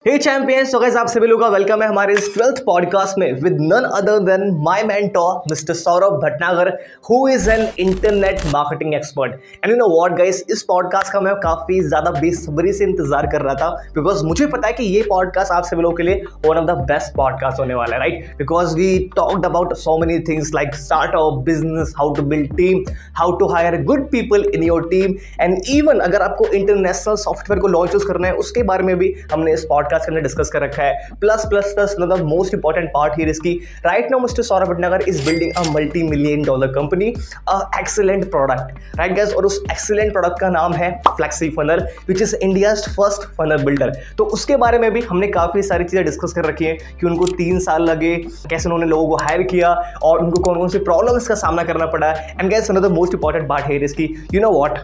हे champions, तो guys आप सभी लोगों का वेलकम है हमारे इस 12th पॉडकास्ट में with none other than my mentor mister Saurabh Bhatnagar who is an internet marketing expert. And you know what guys, इस पॉडकास्ट का मैं काफ़ी ज़्यादा बेसब्री से इंतजार कर रहा था बिकॉज मुझे पता है कि ये पॉडकास्ट आप सभी लोगों के लिए one of the best podcast होने वाला है, right? Because we talked about so many things like startup, business, how to build team, how to hire good people in your team, and even अगर आपको इंटरनेशनल सॉफ्टवेयर को launch करना है उसके बारे में भी हमने इस पॉडकास्ट के अंदर डिस्कस कर रखा है। Plus plus plus the most important part here is की right now mister Saurabh Bhatnagar is building a $multi-million company, a excellent product, right guys? और उस एक्सीलेंट प्रोडक्ट का नाम है Flexi Funnel which is India's first funnel builder. तो उसके बारे में भी हमने काफी सारी चीजें डिस्कस कर रखी है कि उनको 3 साल लगे, कैसे उन्होंने लोगों को हायर किया और उनको कौन कौन सी प्रॉब्लम्स का सामना करना पड़ा। And guys one of the most important part here is की you know what,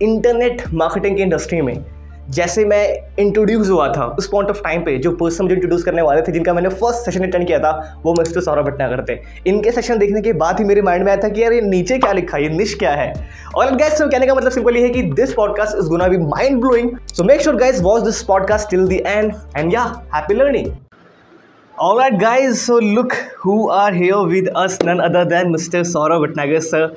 internet marketing की इंडस्ट्री में जैसे मैं इंट्रोड्यूस हुआ था उस पॉइंट ऑफ टाइम पे जो पर्सन मुझे इंट्रोड्यूस करने वाले थे, जिनका मैंने फर्स्ट सेशन अटेंड किया था, वो मिस्टर सौरभ भटनागर थे। इनके सेशन देखने के बाद ही मेरे माइंड में आया था कि यार ये नीचे क्या लिखा है, ये निश क्या है। और गाइस तो कहने का मतलब सिंपल ये है कि this podcast is gonna be mind blowing, so make sure guys watch this podcast till the end and yeah happy learning. Alright guys, so look who are here with us, none other than Mr. Saurabh Bhatnagar sir.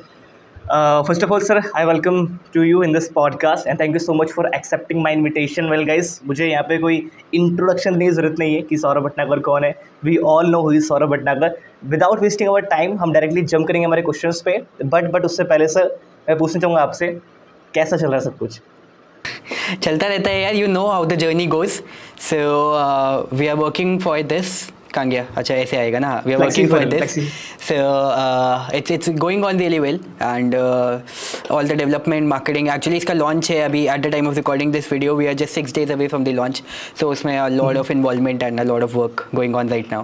First of all sir, I welcome to you in this podcast and thank you so much for accepting my invitation. Well guys, मुझे यहाँ पे कोई introduction की ज़रूरत नहीं है कि सौरभ भटनागर कौन है। We all know who is Saurabh Bhatnagar. Without wasting our time, हम directly jump करेंगे हमारे questions पे। But उससे पहले सर मैं पूछना चाहूँगा आपसे, कैसा चल रहा है सब कुछ? चलता रहता है यार, you know how the journey goes. So we are working for this. कहाँ गया? अच्छा ऐसे आएगा ना, we are working for this. So it's going on really well and all the development marketing, actually इसका लॉन्च है अभी at the time of recording this video, we are just 6 days away from the launch. So उसमें a lot of involvement and a lot of work going on right now.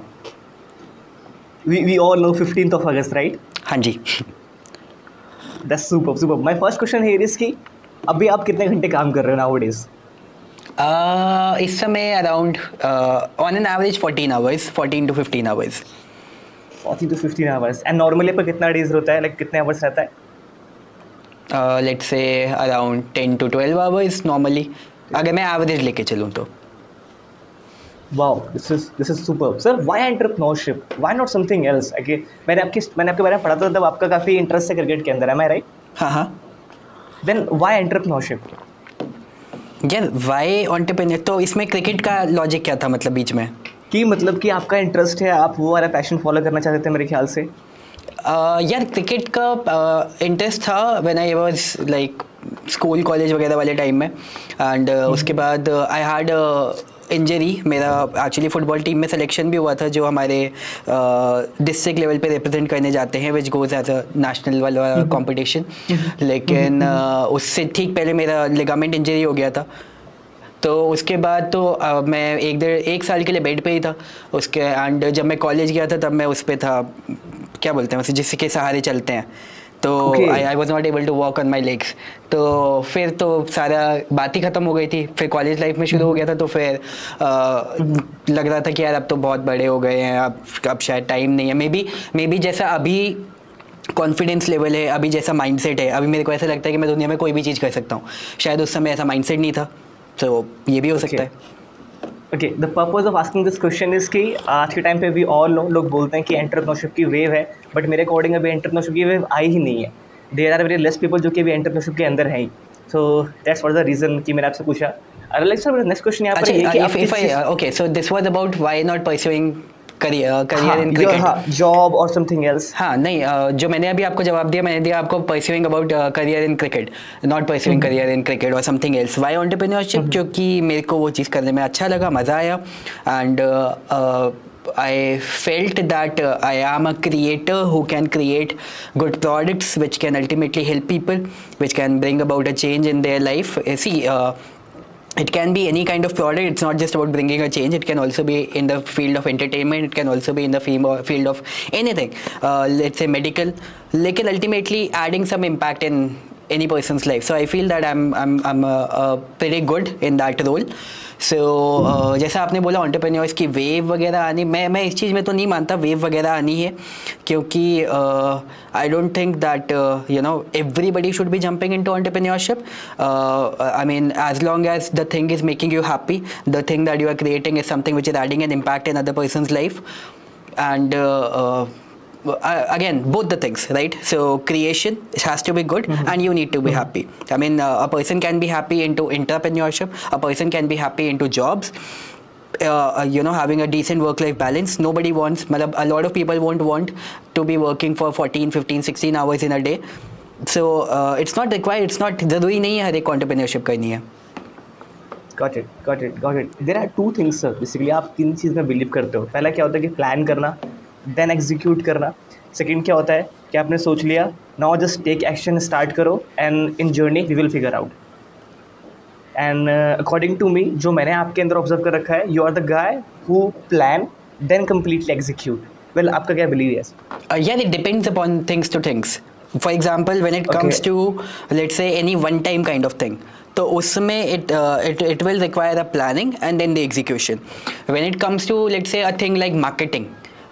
We all know 15th of August, right? हाँ जी। That's super. My first question here is कि अभी आप कितने घंटे काम कर रहे हो nowadays? इस समय around on an average 14 hours, 14 to 15 hours. 14 to 15 hours. And normally पर कितना डेज होता है, लाइक कितने आवर्स रहता है? Let's say around 10 to 12 hours normally, अगर मैं एवरेज लेके चलूँ तो। Wow, this is super. Sir, why entrepreneurship? Why not something else? Okay, मैंने आपके बारे में पढ़ा था तब आपका काफ़ी इंटरेस्ट है क्रिकेट के अंदर, am I right? हाँ। Then why entrepreneurship? यार वाई एंटरप्रेन्योर, तो इसमें क्रिकेट का लॉजिक क्या था मतलब बीच में? कि मतलब कि आपका इंटरेस्ट है, आप वो वाला पैशन फॉलो करना चाहते थे मेरे ख्याल से। यार क्रिकेट का इंटरेस्ट था when I was like school college वगैरह वाले टाइम में, एंड उसके बाद आई हैड इंजरी। मेरा एक्चुअली फुटबॉल टीम में सिलेक्शन भी हुआ था जो हमारे डिस्ट्रिक्ट लेवल पे रिप्रेजेंट करने जाते हैं, which goes as a national वाला कॉम्पिटिशन। लेकिन उससे ठीक पहले मेरा लिगामेंट इंजरी हो गया था, तो उसके बाद तो मैं 1 साल के लिए बेड पे ही था उसके। एंड जब मैं कॉलेज गया था तब मैं उस पर था, क्या बोलते हैं उसे, जिसके सहारे चलते हैं, तो I was not able to walk on my legs. तो फिर तो सारा बात ही ख़त्म हो गई थी। फिर कॉलेज लाइफ में शुरू हो गया था, तो फिर लग रहा था कि यार अब तो बहुत बड़े हो गए हैं, अब शायद टाइम नहीं है। मे बी जैसा अभी कॉन्फिडेंस लेवल है, अभी जैसा माइंडसेट है, अभी मेरे को ऐसा लगता है कि मैं दुनिया में कोई भी चीज़ कर सकता हूँ। शायद उस समय ऐसा माइंडसेट नहीं था, तो ये भी हो सकता है। Okay, the purpose of asking this question is कि आज के टाइम पे भी ऑल लोग बोलते हैं कि एंटरप्रेन्योरशिप की वेव है, बट मेरे अकॉर्डिंग अभी एंटरप्रेन्योरशिप की वेव आई ही नहीं है। There are very less people जो कि अभी एंटरप्रेन्योरशिप के अंदर हैं। So that's what the reason कि मैंने आपसे पूछा। लाइक सर नेक्स्ट क्वेश्चन यहाँ पर है कि okay, so this was about why not pursuing career in cricket, job और समथिंग एल्स। हाँ नहीं, जो मैंने अभी आपको जवाब दिया, मैंने दिया आपको pursuing about career in cricket, not pursuing career in cricket और समथिंग एल्स। वाई एंटरप्रेन्योरशिप, क्योंकि मेरे को वो चीज़ करने में अच्छा लगा, मज़ा आया, and I felt that I am a creator who can create good products which can ultimately help people, which can bring about a change in their life. See, it can be any kind of product. It's not just about bringing a change. It can also be in the field of entertainment. It can also be in the field of anything. Let's say medical. Lekin ultimately adding some impact in any person's life. So I feel that I'm pretty good in that role. सो जैसा आपने बोला entrepreneurs की wave वगैरह आनी, मैं इस चीज़ में तो नहीं मानता वेव वगैरह आनी है, क्योंकि I don't think that everybody should be jumping into entrepreneurship. I mean as long as the thing is making you happy, the thing that you are creating is something which is adding an impact in other person's life, and again both the things, right? So creation has to be good, and you need to be happy. I mean, a person can be happy into entrepreneurship, a person can be happy into jobs, having a decent work-life balance. Nobody wants, a lot of people won't want to be working for 14, 15, 16 hours in a day. So it's not required, it's not ज़रूरी नहीं है हर एक entrepreneurship करनी है. Got it. There are two things, sir. Basically, आप तीन चीज़ में believe करते हो. पहला क्या होता है कि प्लान करना, देन एग्जीक्यूट करना. सेकंड क्या होता है कि आपने सोच लिया, now just take action, start करो, and in journey we will figure out. And according to me, जो मैंने आपके अंदर ऑब्जर्व कर रखा है, you are the guy who plan then completely execute. Well, आपका क्या बिलीव है? Yeah, it depends upon things to things. For example, when it comes to, let's say, any one time kind of thing, तो उसमें it will require a planning and then the execution. When it comes to, let's say, a thing like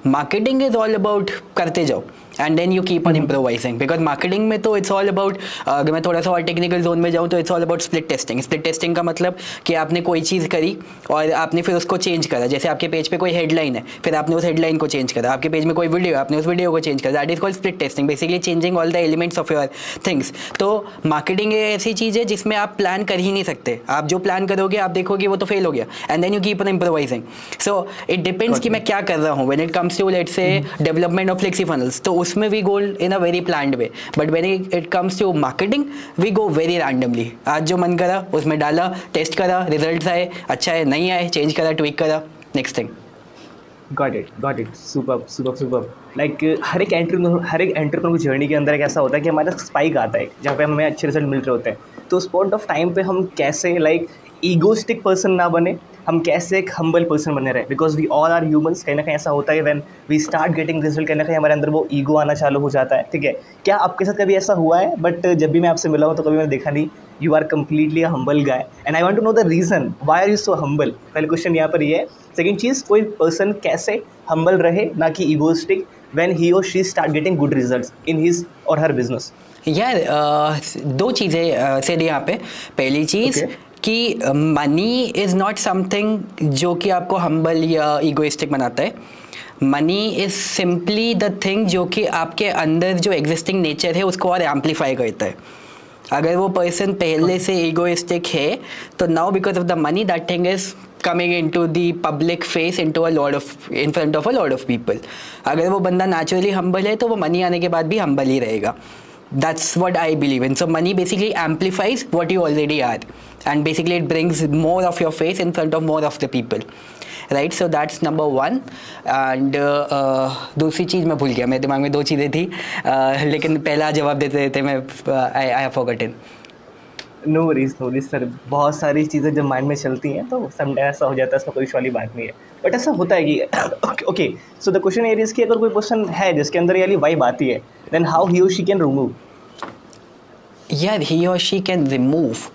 marketing is all about करते जाओ and then you keep on improvising, because marketing में तो it's all about, अगर मैं थोड़ा सा और technical zone में जाऊँ तो it's all about split testing का मतलब कि आपने कोई चीज़ करी और आपने फिर उसको चेंज करा. जैसे आपके पेज पे कोई हेडलाइन है, फिर आपने उस हेडलाइन को चेंज करा. आपके पेज में कोई वीडियो है, आपने उस वीडियो को चेंज करा. That is called split testing, basically changing all the elements of your things. तो मार्केटिंग ऐसी चीज़ है जिसमें आप प्लान कर ही नहीं सकते. आप जो प्लान करोगे आप देखोगे वो तो फेल हो गया, and then you keep on improvising. So it depends कि मैं क्या कर रहा हूँ. When it comes to, let's say, development of flexi funnels, तो उसमें we go in a very planned way. But when it comes to marketing, we go very randomly. आज जो मन करा उसमें डाला, टेस्ट करा, रिजल्ट्स आए, अच्छा है, नहीं आए, चेंज करा, ट्वीक करा, next thing. Got it. Superb. Like हर एक एंटरप्रेन्योर की जर्नी के अंदर एक ऐसा होता है कि हमारा स्पाइक आता है जहाँ पे हमें अच्छे रिजल्ट मिल रहे होते हैं. तो उस पॉइंट ऑफ टाइम पे हम कैसे ईगोस्टिक पर्सन ना बने, हम कैसे एक हम्बल पर्सन बने रहे, because we all are humans. कहीं ना कहीं ऐसा होता है when we start getting result, कहीं ना कहीं हमारे अंदर वो ईगो आना चालू हो जाता है. ठीक है, क्या आपके साथ कभी ऐसा हुआ है? बट जब भी मैं आपसे मिला हूँ तो कभी मैंने देखा नहीं. You are completely a humble guy, and I want to know the reason why are you so humble. पहले क्वेश्चन यहाँ पर ये है. सेकेंड चीज़, कोई पर्सन कैसे हम्बल रहे, ना कि ईगोस्टिक, व्हेन ही और she start getting good results in his और हर बिजनेस. यार दो चीज़ें से यहाँ पे. पहली चीज़ कि मनी इज़ नॉट समथिंग जो कि आपको हम्बल या ईगोइस्टिक बनाता है. Money is simply the thing जो कि आपके अंदर जो एग्जिस्टिंग नेचर है उसको और एम्पलीफाई करता है. अगर वो पर्सन पहले से ईगोइस्टिक है तो now because of the money that thing is coming into the public face in front of a lot of people. अगर वो बंदा naturally humble है तो वो money आने के बाद भी humble ही रहेगा. That's what I believe in. So money basically amplifies what you already are, and basically it brings more of your face in front of more of the people, right? So that's number one. And दूसरी चीज़ मैं भूल गया, मेरे दिमाग में दो चीज़ें थी, लेकिन पहला जवाब देते देते मैं I have forgotten. No worries sir. बहुत सारी चीज़ें जब माइंड में चलती हैं तो समटाइम ऐसा हो जाता है, इसमें कोई वाली बात नहीं है. बट ऐसा होता है कि okay, so the question is कि अगर कोई पर्सन है जिसके अंदर ये वाली वाइब आती है, देन हाउ ही और शी कैन रिमूव. यार ही और शी कैन रिमूव,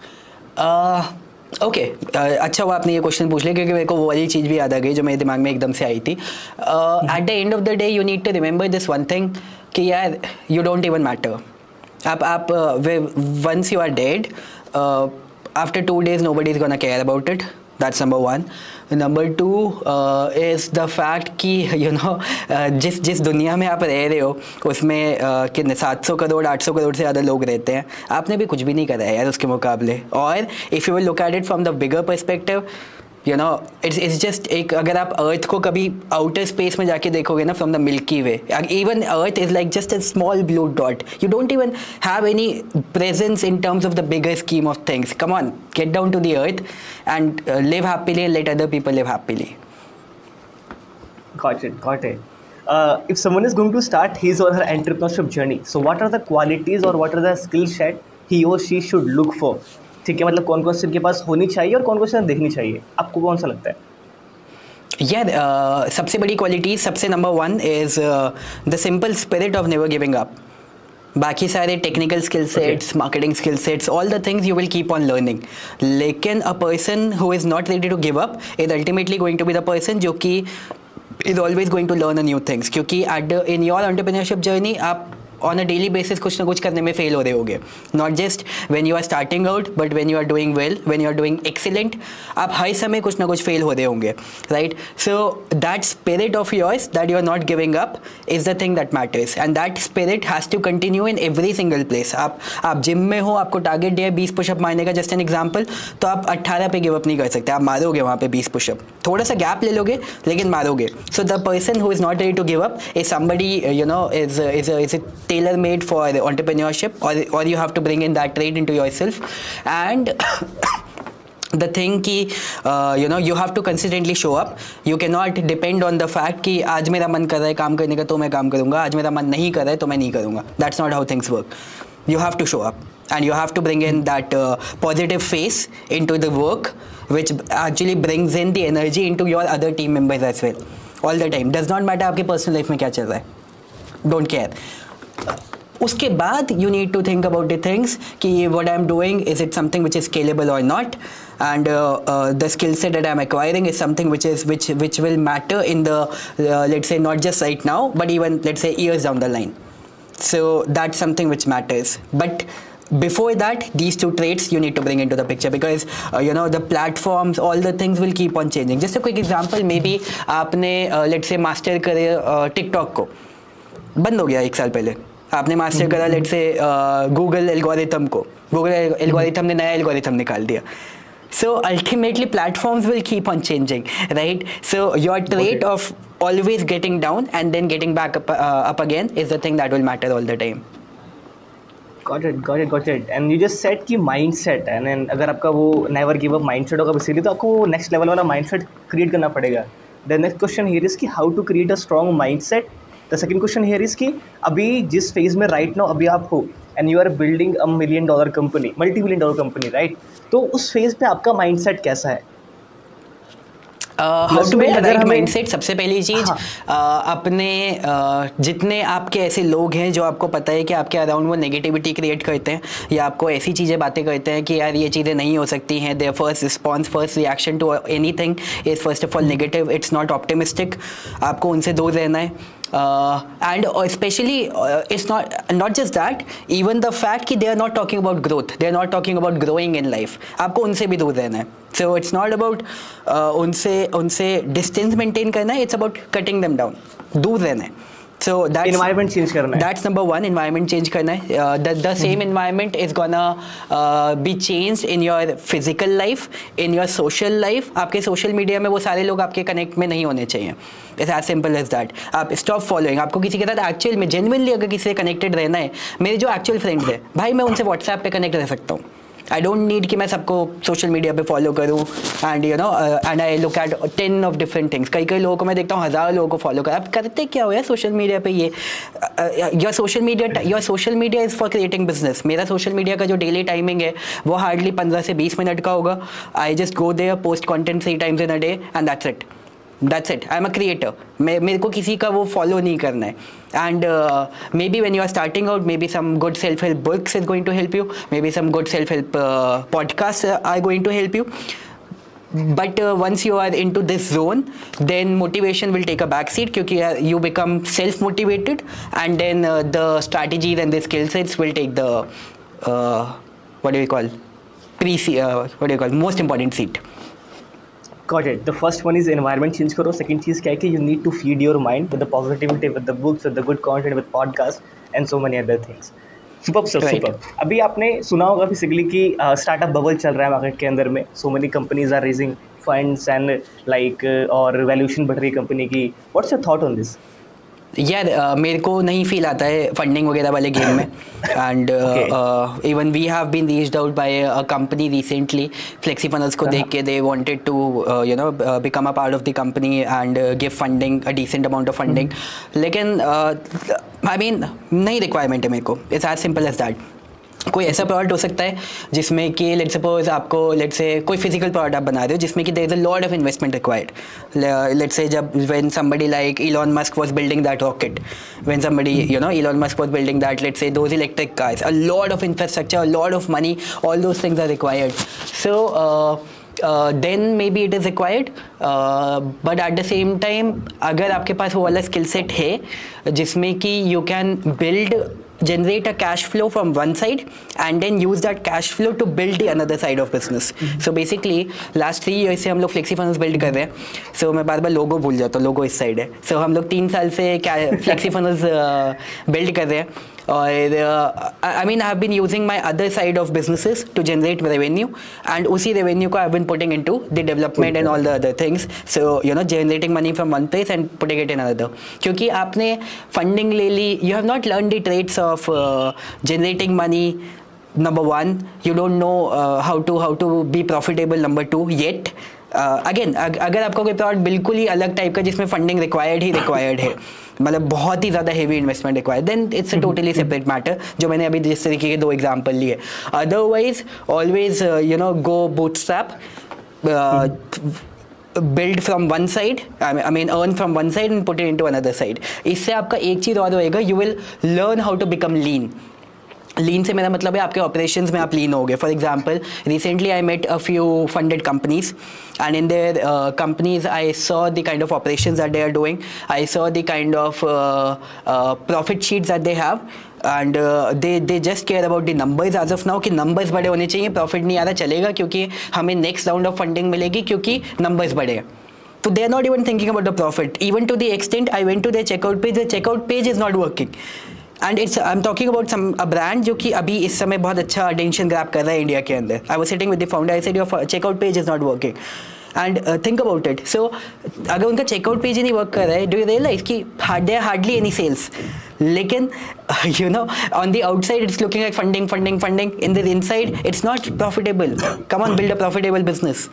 ओके, अच्छा हुआ आपने ये क्वेश्चन पूछ लिया, क्योंकि मेरे को वो वाली चीज़ भी याद आ गई जो मेरे दिमाग में एकदम से आई थी. At the end of the day you need to remember this one thing कि यार यू डोंट इवन मैटर. आप once you are dead, after 2 days nobody is gonna care about it. That's number one. Number two is the fact कि जिस दुनिया में आप रह रहे हो उसमें कितने 700 करोड़ 800 करोड़ से ज़्यादा लोग रहते हैं. आपने भी कुछ भी नहीं करा है यार उसके मुकाबले. और if you will look at it from the bigger perspective, it's just एक, अगर आप अर्थ को कभी आउटर स्पेस में जाके देखोगे ना, from the Milky Way, even Earth is like just a small blue dot. You don't even have any presence in terms of the bigger scheme of things. Come on, get down to the earth and live happily and let other people live happily. Got it. If someone is going to start his or her entrepreneurship journey, so what are the qualities or what are the skill set he or she should look for? ठीक है, मतलब कौन कौन से इनके पास होनी चाहिए और कौन कौन से देखनी चाहिए, आपको कौन सा लगता है? यार सबसे बड़ी क्वालिटी, सबसे number one is the simple spirit of never giving up. बाकी सारे technical skill sets, marketing skill sets, all the things you will keep on learning. लेकिन a person who is not ready to give up is ultimately going to be the person जो कि is always going to learn a new things. क्योंकि in your entrepreneurship journey आप on a daily basis कुछ ना कुछ करने में fail हो रहे होगे. Not just when you are starting out but when you are doing well, when you are doing excellent, आप हर समय कुछ ना कुछ फेल हो रहे होंगे, right? So that spirit of yours that you are not giving up is the thing that matters, and that spirit has to continue in every single place. आप जिम में हो, आपको टारगेट दिया है 20 पुशअप मारने का, जस्ट एन एग्जाम्पल, तो आप 18 पे गिव अप नहीं कर सकते. आप मारोगे वहाँ पे 20 पुशअप, थोड़ा सा गैप ले लोगे लेकिन मारोगे. So the person who is not ready to give up is somebody you know is tailor made for entrepreneurship, or you have to bring in that trait into yourself. And the thing ki you know, you have to consistently show up. You cannot depend on the fact कि आज मेरा मन कर रहा है काम करने का तो मैं काम करूँगा, आज मेरा मन नहीं कर रहा है तो मैं नहीं करूँगा. That's not how things work. You have to show up and you have to bring in that positive face into the work, which actually brings in the energy into your other team members as well all the time. Does not matter आपके personal life में क्या चल रहा है, don't care. उसके बाद you need to think about the things कि what I am doing, is it something which is scalable or not, and the skill set that I am acquiring is something which will matter in the let's say not just right now but even let's say years down the line. So that's something which matters. But before that, these two traits you need to bring into the picture, because you know, the platforms, all the things will keep on changing. Just a quick example, maybe आपने let's say master करे TikTok को, बंद हो गया 1 साल पहले. आपने master करा लेट से गूगल एल्गोरिथम को, गूगल एल्गोरिथम ने नया एल्गोरिथम निकाल दिया. So ultimately platforms will keep on changing, right? So your trait of always getting down and then getting back up again is the thing that will matter all the time. Got it. And you just said कि mindset, and then अगर आपका वो never give up mindset होगा basically, तो आपको वो next level वाला mindset create करना पड़ेगा. The next question here is कि how to create a strong mindset. The second question here is कि अभी जिस फेज़ में राइट नाउ अभी आप हो and you are building $1 million company, $multi-million company, right? तो उस फेज़ पे आपका माइंडसेट कैसा है? How to build right mindset. सबसे पहली चीज़, अपने जितने आपके ऐसे लोग हैं जो आपको पता है कि आपके अराउंड वो नेगेटिविटी क्रिएट करते हैं या आपको ऐसी चीज़ें बातें करते हैं कि यार ये चीज़ें नहीं हो सकती हैं, their first response, first reaction to anything is first of all negative, it's not optimistic. आपको उनसे दूर रहना है. And especially it's not just that, even the fact कि they are not talking about growth, they are not talking about growing in life, आपको उनसे भी दूर रहना है. So it's not about उनसे distance maintain करना है, it's about cutting them down, दूर रहना है. So that's environment change करना है. That's number one, environment change करना है. The same environment is gonna be changed in your physical life, in your social life. आपके social media में वो सारे लोग आपके connect में नहीं होने चाहिए. It's as simple as that. आप stop following. आपको किसी के साथ actual में genuinely अगर किसी से connected रहना है, मेरे जो actual friends हैं भाई, मैं उनसे WhatsApp पे connect रह सकता हूँ. I don't need कि मैं सबको सोशल मीडिया पे फॉलो करूँ and you no and I look at 10 of different things. कई लोगों को मैं देखता हूँ 1000 लोगों को फॉलो कर. आप करते क्या हो यार सोशल मीडिया पे? ये your social media is for creating business. मेरा सोशल मीडिया का जो डेली टाइमिंग है वो हार्डली 15 से 20 मिनट का होगा. I just go there, post content 3 times in a day and that's it. I am a creator. मेरे को किसी का वो फॉलो नहीं करना है. And maybe when you are starting out, maybe some good self-help books is going to help you, maybe some good self-help podcasts are going to help you. But once you are into this zone, then motivation will take a backseat क्योंकि you become self-motivated, and then the strategies and the skill sets will take the most important seat. Got it. The first one is environment change करो. Second चीज़ क्या है कि you need to feed your mind with the positivity, with the books, with the good content, with podcasts and so many other things. Superb sir, Right. superb. अभी आपने सुना होगा basically कि startup bubble चल रहा है मार्केट के अंदर में. So many companies are raising funds and like और वैल्यूएशन बढ़ रही है कंपनी की. What's your thought on this? यार मेरे को नहीं फील आता है फंडिंग वगैरह वाले गेम में. And even we have been reached out by a company recently. FlexiFunnels को देख के they wanted to you know become a part of the company and give funding, a decent amount of funding. लेकिन I mean नहीं requirement है मेरे को. It's as simple as that. कोई ऐसा प्रोडक्ट हो सकता है जिसमें कि लेट्स सपोज आपको लेट्स से कोई फिजिकल प्रोडक्ट आप बना रहे हो जिसमें कि there is a lot of investment required. Let's say जब when somebody like Elon Musk was building that rocket, when somebody Elon Musk was building that, let's say those electric cars, a lot of infrastructure, a lot of money, all those things are required. So then maybe it is required, but at the same time अगर आपके पास वो वाला skill set है जिसमें कि you can generate a cash flow from one side and then use that cash flow to build the another side of business. So basically last 3 years से हम लोग FlexiFunnels build कर रहे हैं. So मैं बार बार लोगो भूल जाता हूँ, लोगो इस साइड है. So हम लोग 3 साल से FlexiFunnels build कर रहे हैं. और I mean I have been using my other side of businesses to generate revenue, and उसी revenue को I have been putting into the development and all the other things. So generating money from one place and putting it in another. क्योंकि आपने funding ले ली, you have not learned the traits of generating money. Number one, you don't know how to be profitable. Number two, yet again अगर आपका कोई product बिल्कुल ही अलग type का जिसमें फंडिंग रिक्वायर्ड है, मतलब बहुत ही ज़्यादा heavy investment required, then it's a totally separate matter, जो मैंने अभी जिस तरीके के 2 एग्जांपल लिए. Otherwise always go bootstrap, build from one side, I mean earn from one side and put it into another side. इससे आपका एक चीज़ और होएगा, you will learn how to become lean. लीन से मेरा मतलब है आपके ऑपरेशंस में आप लीन हो गए. For example recently I met a few funded companies and in their companies I saw the kind of operations that they are doing, I saw the kind of profit sheets that they have, and they just care about the numbers as of now कि numbers बड़े होने चाहिए, profit नहीं आ रहा चलेगा क्योंकि हमें next round of funding मिलेगी क्योंकि नंबर्स बड़े हैं. So they are not even thinking about the profit. Even to the extent I went to their checkout page, the checkout page is not working. And I'm talking about a brand जो कि अभी इस समय बहुत अच्छा attention grab कर रहा है इंडिया के अंदर. I was sitting with the founder, I said your checkout page is not working. And think about it. So अगर उनका checkout page ही नहीं work कर रहा है, do you realize कि there are hardly any sales. लेकिन on the outside it's looking like funding. In the inside it's not profitable. Come on, build a profitable business.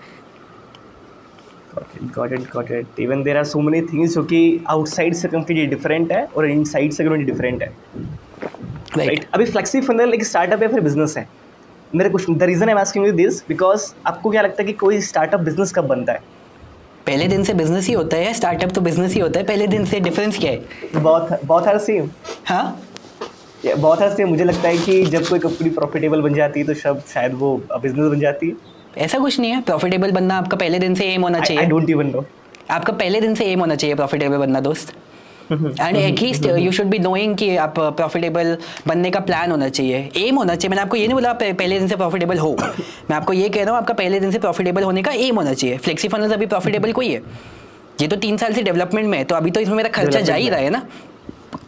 Got it. Even there are so many things जो कि outside से completely different है और inside से completely different है. Right. अभी FlexiFunnel एक startup है फिर business है. मेरे कुछ the reason I'm asking you this because आपको क्या लगता है कि कोई startup business कब बनता है? पहले दिन से बिजनेस ही होता है, स्टार्टअप तो बिजनेस ही होता है. पहले दिन से डिफरेंस क्या है? बहुत हर सेम. हाँ, बहुत हर सेम. मुझे लगता है कि जब कोई कंपनी प्रॉफिटेबल बन जाती है तो शायद वो बिजनेस बन जाती है. ऐसा कुछ नहीं है. प्रॉफिटेबल बनना आपका पहले दिन से एम होना चाहिए. I don't even know. आपका पहले दिन से एम होना चाहिए प्रॉफिटेबल बनना दोस्त. And at least you should be knowing कि आप प्रॉफिटेबल बनने का प्लान होना चाहिए, एम होना चाहिए. मैंने आपको ये नहीं बोला पहले दिन से प्रॉफिटेबल हो, मैं आपको ये कह रहा हूँ आपका पहले दिन से प्रॉफिटेबल होने का एम होना चाहिए. FlexiFunnels अभी प्रॉफिटेबल कोई है? ये तो 3 साल से डेवलपमेंट में है, तो अभी तो इसमें मेरा खर्चा जा ही रहा है ना,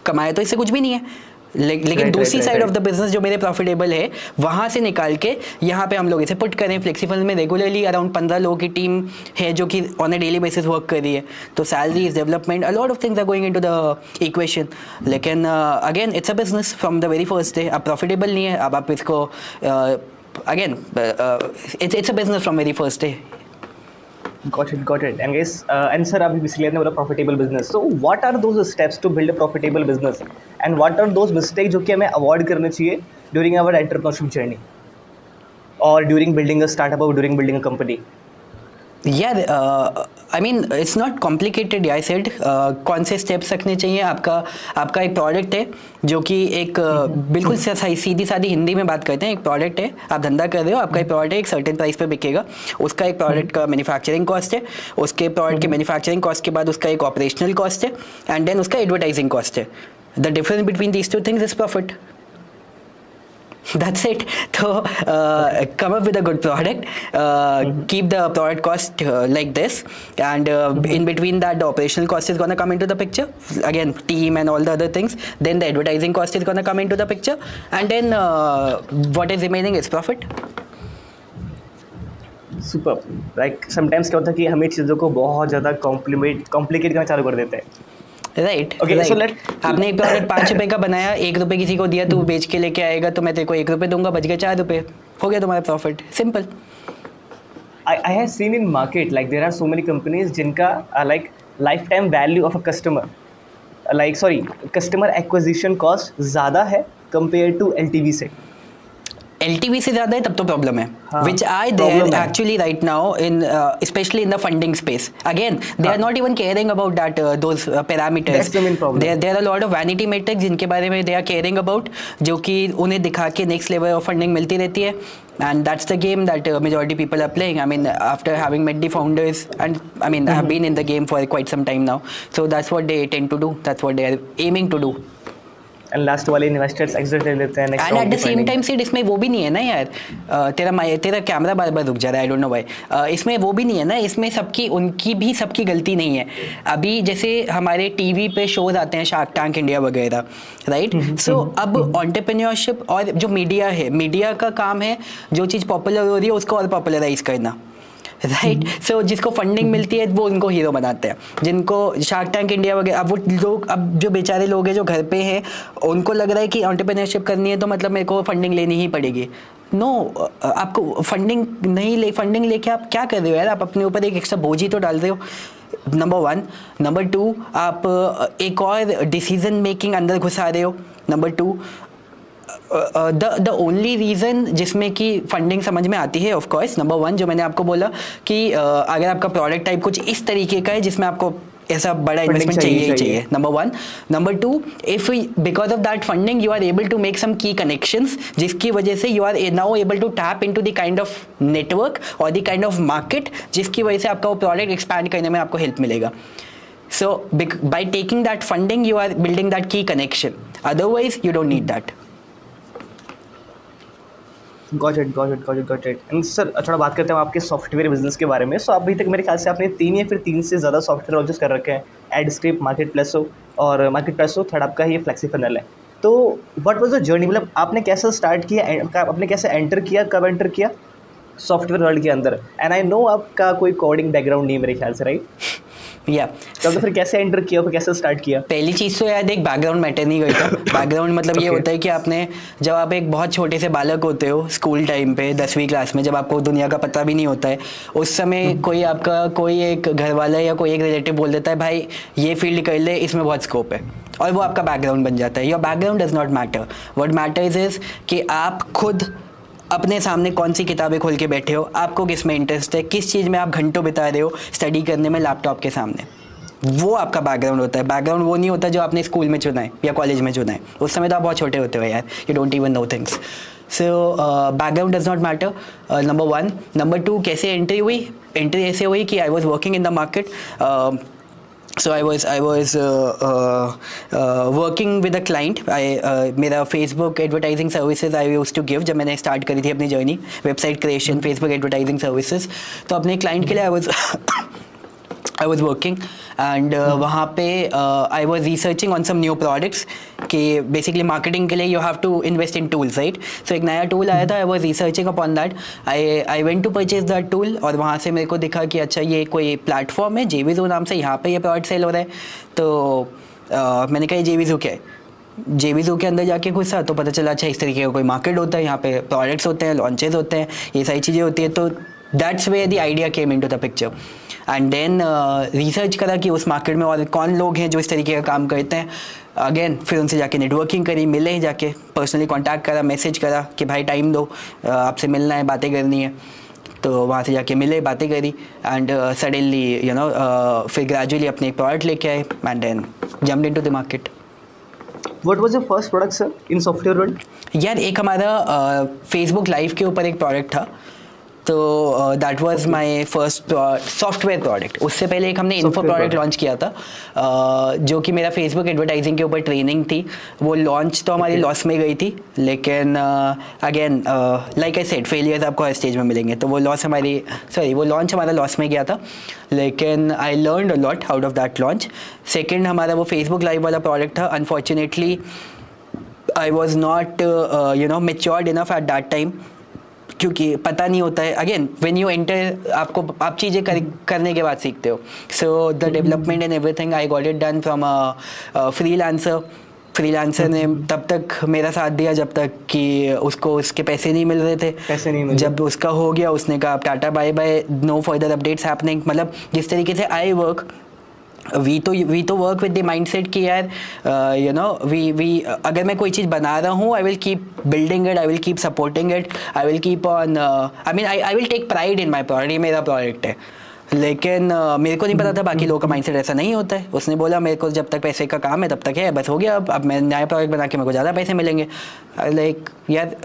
कमाया तो इससे कुछ भी नहीं है. लेकिन दूसरी साइड ऑफ द बिजनेस जो मेरे प्रॉफिटेबल है वहाँ से निकाल के यहाँ पे हम लोग इसे पुट करें. FlexiFunnels में रेगुलरली अराउंड 15 लोगों की टीम है जो कि on a daily basis work कर रही है. तो salaries, development, a lot of things are going into the equation. लेकिन again it's a business from the very first day. अब प्रॉफिटेबल नहीं है, अब आप इसको again it's a business from very first day. Got it. And guys, and sir, अभी basically आपने बोला profitable business. So what are those steps to build a profitable business? And what are those mistakes जो कि हमें avoid करने चाहिए during our entrepreneurship journey, or during building a startup, or during building a company? I mean it's not complicated. I said कौन से steps रखने चाहिए. आपका एक प्रोडक्ट है जो कि एक बिल्कुल सीधी सादी हिंदी में बात करते हैं. एक प्रोडक्ट है, आप धंधा कर रहे हो, आपका एक प्रोडक्ट है, एक सर्टेन प्राइस पे बिकेगा. उसका एक प्रोडक्ट का मैन्युफैक्चरिंग कॉस्ट है, उसके प्रोडक्ट के मैन्युफैक्चरिंग कॉस्ट के बाद उसका एक ऑपरेशनल कॉस्ट है, एंड देन उसका एडवर्टाइजिंग कॉस्ट है. The difference between these two things is profit. That's it. So come up with a good product, keep the product cost like this, and in between that the operational cost is going to come into the picture, again team and all the other things. Then the advertising cost is going to come into the picture, and then what is remaining is profit. Super. Like sometimes क्या होता है कि हमें चीज़ों को बहुत ज़्यादा complicate करना चालू कर देते हैं. राइट. आपने एक प्रोडक्ट 5 रुपए का बनाया, 1 रुपए किसी को दिया, तू बेच के लेके आएगा तो मैं तेरे को 1 रुपए दूंगा, बच गए 4 रुपए, हो गया तुम्हारा profit. Simple. I have seen in market like there are so many companies जिनका like lifetime value of a customer, customer acquisition cost ज़्यादा है compared to LTV से. LTV से ज़्यादा है तब तो प्रॉब्लम है, which are there actually right now in especially in the funding space. Again, they are not even caring about that those parameters. That's the main problem. There are a lot of vanity metrics जिनके बारे में they are caring about, जो कि उन्हें दिखा के next level of funding मिलती रहती है. And that's the game that majority people are playing. I mean, after having met the founders, and I mean, I have been in the game for quite some time now. So that's what they tend to do. That's what they are aiming to do. And last वाले investors exit ले लेते हैं next and at the same time sheet इसमें वो भी नहीं है ना यार, तेरा कैमरा बार बार रुक जा रहा है, आई डोंट नो व्हाई. इसमें वो भी नहीं है ना, इसमें सबकी गलती नहीं है. अभी जैसे हमारे टीवी पे शोज आते हैं, शार्क टैंक इंडिया वगैरह, राइट. सो अब एंटरप्रेन्योरशिप और जो मीडिया है, मीडिया का काम है जो चीज़ पॉपुलर हो रही है उसको और पॉपुलराइज करना, राइट. सो जिसको फंडिंग मिलती है वो उनको हीरो बनाते हैं. जिनको शार्क टैंक इंडिया वगैरह, अब वो लोग, अब जो बेचारे लोग हैं जो घर पे हैं, उनको लग रहा है कि एंटरप्रेन्योरशिप करनी है तो मतलब मेरे को फंडिंग लेनी ही पड़ेगी. नो, आपको फंडिंग लेके आप क्या कर रहे हो यार? आप अपने ऊपर एक एक्स्ट्रा बोझ ही तो डाल रहे हो, नंबर 1. नंबर 2, आप एक और डिसीजन मेकिंग अंदर घुसा रहे हो. नंबर 2, द ओनली रीज़न जिसमें कि फंडिंग समझ में आती है, ऑफ कोर्स, नंबर 1 जो मैंने आपको बोला कि अगर आपका प्रोडक्ट टाइप कुछ इस तरीके का है जिसमें आपको ऐसा बड़ा इन्वेस्टमेंट चाहिए, number 1. Number 2, if because of that funding you are able to make some key connections, जिसकी वजह से you are now able to tap into the kind of network और द काइंड ऑफ मार्केट, जिसकी वजह से आपका वो प्रोडक्ट एक्सपैंड करने में आपको हेल्प मिलेगा. So by taking that funding you are building that key connection, otherwise you don't need that. Got it. And sir थोड़ा बात करते हैं आपके सॉफ्टवेयर बिजनेस के बारे में. सो अभी तक मेरे ख्याल से आपने 3 या फिर 3 से ज़्यादा सॉफ्टवेयर लॉन्चेस कर रखे हैं, एडस्क्रिप्ट, मार्केटप्लेसो और मार्केटप्लेसो, थर्ड आपका ये फ्लेक्सीफनल है. तो व्हाट वाज द जर्नी, मतलब आपने कैसे स्टार्ट किया, आपने कैसे एंटर किया, कब एंटर किया सॉफ्टवेयर वर्ल्ड के अंदर? एंड आई नो आपका कोई कोडिंग बैकग्राउंड नहीं है मेरे ख्याल से, राइट? या तो फिर कैसे एंटर किया, फिर कैसे स्टार्ट किया? पहली चीज़ तो यार एक बैकग्राउंड मैटर नहीं करता. बैकग्राउंड मतलब ये होता है कि आपने, जब आप एक बहुत छोटे से बालक होते हो स्कूल टाइम पे 10वीं क्लास में, जब आपको दुनिया का पता भी नहीं होता है, उस समय कोई एक घर वाला या कोई एक रिलेटिव बोल देता है भाई ये फील्ड कर ले, इसमें बहुत स्कोप है, और वो आपका बैकग्राउंड बन जाता है. Your background does not matter. What matters is कि आप खुद अपने सामने कौन सी किताबें खोल के बैठे हो, आपको किस में इंटरेस्ट है, किस चीज़ में आप घंटों बिता रहे हो स्टडी करने में लैपटॉप के सामने, वो आपका बैकग्राउंड होता है. बैकग्राउंड वो नहीं होता जो आपने स्कूल में चुना है या कॉलेज में चुना है, उस समय तो आप बहुत छोटे होते हो यार, you don't even know things. So background does not matter, number 1. Number 2, कैसे एंट्री ऐसे हुई कि I was working in the market. So I was working with a client. मेरा Facebook advertising services I used to give जब मैंने start करी थी अपनी journey, website creation, Facebook advertising services. तो अपने client के लिए I was working and वहाँ पे I was researching on some new products कि basically marketing के लिए you have to invest in tools, right? So एक नया tool आया था, I was researching upon that. I went to purchase that tool और वहाँ से मेरे को दिखा कि अच्छा ये कोई प्लेटफॉर्म है JVZoo नाम से, यहाँ पे ये प्रोडक्ट सेल हो रहा है. तो मैंने कहा JVZoo क्या है. JVZoo के अंदर जाके घुसा तो पता चला अच्छा इस तरीके का कोई मार्केट होता है, यहाँ पे प्रोडक्ट्स होते हैं, लॉन्चेस होते हैं, ये सारी चीज़ें होती है. तो that's way the idea came into the picture. And then research करा कि उस मार्केट में और कौन लोग हैं जो इस तरीके का काम करते हैं. अगेन फिर उनसे जाके नेटवर्किंग करी, मिले, जाके पर्सनली कांटेक्ट करा, मैसेज करा कि भाई टाइम दो, आपसे मिलना है, बातें करनी है. तो वहाँ से जाके मिले, बातें करी एंड सडनली यू नो फिर ग्रेजुअली अपने एक प्रोडक्ट लेके आए and then jumped into the market. What was your first product sir in software world? यार एक हमारा फेसबुक लाइव के ऊपर एक प्रोडक्ट था, तो that was my first software product. उससे पहले एक हमने इन्फो प्रोडक्ट लॉन्च किया था जो कि मेरा फेसबुक एडवर्टाइजिंग के ऊपर ट्रेनिंग थी. वो लॉन्च तो हमारी लॉस में गई थी, लेकिन again like I said failures आपको हर स्टेज में मिलेंगे. तो वो लॉन्च हमारा लॉस में गया था, लेकिन I learned a lot out of that launch. Second हमारा वो फेसबुक लाइव वाला प्रोडक्ट था. Unfortunately I was not matured enough at that time, क्योंकि पता नहीं होता है. अगेन व्हेन यू एंटर आप चीज़ें करने के बाद सीखते हो. So the development and everything I got it done from a freelancer ने तब तक मेरा साथ दिया जब तक कि उसको उसके पैसे नहीं मिल रहे थे. जब उसका हो गया उसने कहा tata bye bye, no further updates happening. मतलब जिस तरीके से आई वर्क वी तो वर्क विद द माइंडसेट कि यार यू नो वी अगर मैं कोई चीज़ बना रहा हूँ, I will keep building it, I will keep supporting it, I will keep on, I mean I will take pride in my product, ये मेरा प्रोडक्ट है। लेकिन मेरे को नहीं पता था बाकी लोगों का माइंडसेट ऐसा नहीं होता है। उसने बोला मेरे को जब तक पैसे का काम है तब तक है, बस हो गया, अब मैं नया प्रोडक्ट बना के मेरे को ज़्यादा पैसे मिलेंगे। लाइक यार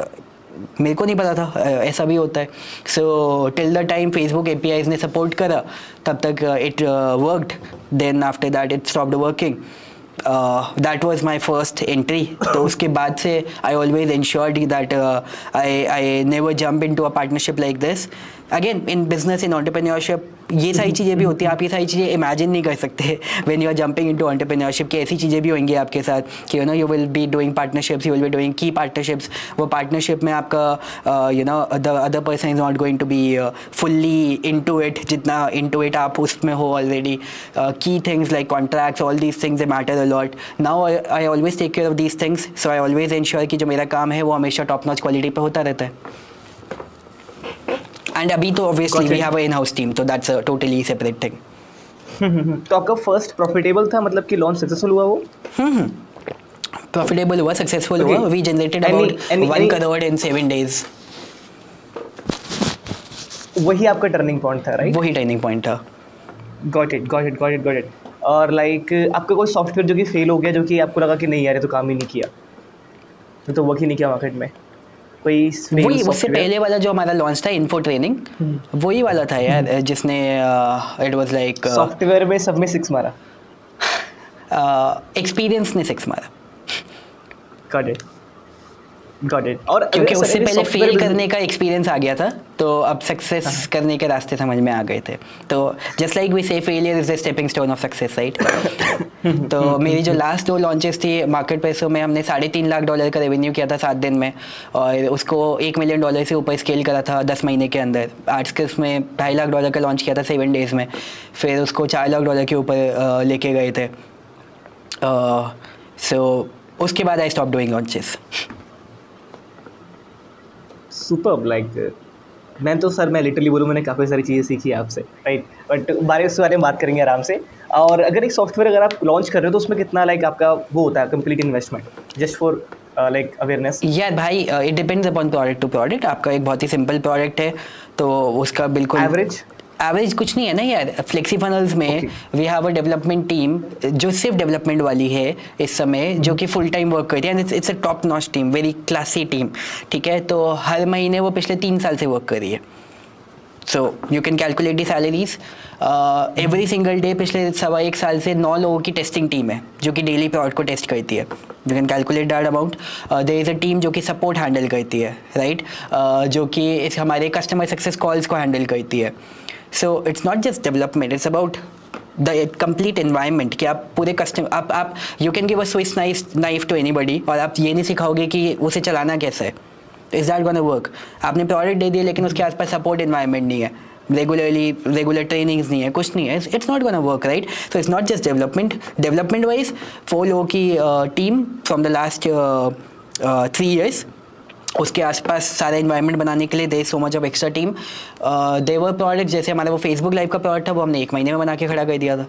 मेरे को नहीं पता था ऐसा भी होता है। So till the time Facebook APIs ने सपोर्ट करा तब तक it worked, then after that it stopped working. That was my first entry. तो उसके बाद से I always ensured that I never jump into a partnership like this. Again in business, in entrepreneurship ये सारी चीज़ें भी होती हैं, आप ये सारी चीज़ें इमेजिन नहीं कर सकते when you are jumping into entrepreneurship कि ऐसी चीज़ें भी होंगी आपके साथ कि you know you will be doing partnerships, you will be doing key partnerships. वो पार्टनरशिप में आपका you know the other person is not going to be fully into it, जितना इनटू इट आप उसमें हो already. Key things like contracts, all these things they matter a lot. Now I always take care of these things, so I always ensure कि जो मेरा काम है वो हमेशा टॉप नॉच क्वालिटी पे होता रहता है। एंड अभी तो obviously we have a in house team, तो that's a totally separate thing. तो आपका फर्स्ट प्रॉफिटेबल था, मतलब कि लॉन्च सक्सेसफुल हुआ वो? प्रॉफिटेबल हुआ, सक्सेसफुल हुआ। We generated about 1 crore in 7 days। वही आपका टर्निंग पॉइंट था, राइट? वही टर्निंग पॉइंट था। Got it. और लाइक आपका कोई सॉफ्टवेयर जो कि फेल हो गया, जो कि आपको लगा कि नहीं यार ये तो काम ही नहीं किया, तो वर्क ही नहीं किया मार्केट में, कोई वही उससे पहले वाला जो हमारा लॉन्च था इन्फो ट्रेनिंग, वही वाला था यार, जिसने इट वाज लाइक सॉफ्टवेयर में सब में 6 मारा, एक्सपीरियंस ने 6 मारा। Got it. और क्योंकि उससे पहले फेल करने का एक्सपीरियंस आ गया था, तो अब सक्सेस करने के रास्ते समझ में आ गए थे। तो जस्ट लाइक वी से failure is the stepping stone of success, right? तो मेरी जो लास्ट 2 लॉन्चेस थी मार्केट पैसों में, हमने $3.5 लाख का रेवेन्यू किया था 7 दिन में, और उसको $1 मिलियन से ऊपर स्केल करा था 10 महीने के अंदर। आर्टस्किल्स में $2.5 लाख का लॉन्च किया था 7 डेज़ में, फिर उसको $4 लाख के ऊपर लेके गए थे। सो उसके बाद I stop doing launches. Superb. Like मैं तो सर, मैं लिटरली बोलूँ, मैंने काफ़ी सारी चीज़ें सीखी आपसे, राइट? बट उसके बारे में बात करेंगे आराम से। और अगर एक सॉफ्टवेयर अगर आप लॉन्च कर रहे हो तो उसमें कितना लाइक आपका वो होता है complete investment, just for like awareness? यार भाई it depends upon product to product. आपका एक बहुत ही सिंपल प्रोडक्ट है तो उसका बिल्कुल एवरेज कुछ नहीं है ना यार। फ्लेक्सीफनल्स में we have a development team जो सिर्फ डेवलपमेंट वाली है इस समय, जो कि फुल टाइम वर्क करती है, and it's a top notch team, very classy team, ठीक है? तो हर महीने वो पिछले 3 साल से वर्क कर रही है। So you can calculate the salaries every single day. पिछले 1.25 साल से 9 लोगों की टेस्टिंग टीम है जो कि डेली प्रोडक्ट को टेस्ट करती है। You can calculate that amount. There is a team जो कि सपोर्ट हैंडल करती है, राइट? जो कि इस हमारे कस्टमर सक्सेस कॉल्स को हैंडल करती है। So it's not just development, it's about the complete environment कि आप पूरे कस्टमर आप you can give a Swiss knife to anybody, और आप ये नहीं सिखाओगे कि उसे चलाना कैसे है। Is that gonna work? आपने प्रोडक्ट दे दिया लेकिन उसके आसपास सपोर्ट एनवायरनमेंट नहीं है, रेगुलर ट्रेनिंग्स नहीं है, कुछ नहीं है, it's not gonna work, right? So it's not just development wise 4 लोगों की team from the last 3 years, उसके आसपास सारा इन्वायरमेंट बनाने के लिए they so much of extra team. Their product जैसे हमारा वो फेसबुक लाइव का प्रोडक्ट था, वो हमने 1 महीने में बना के खड़ा कर दिया था।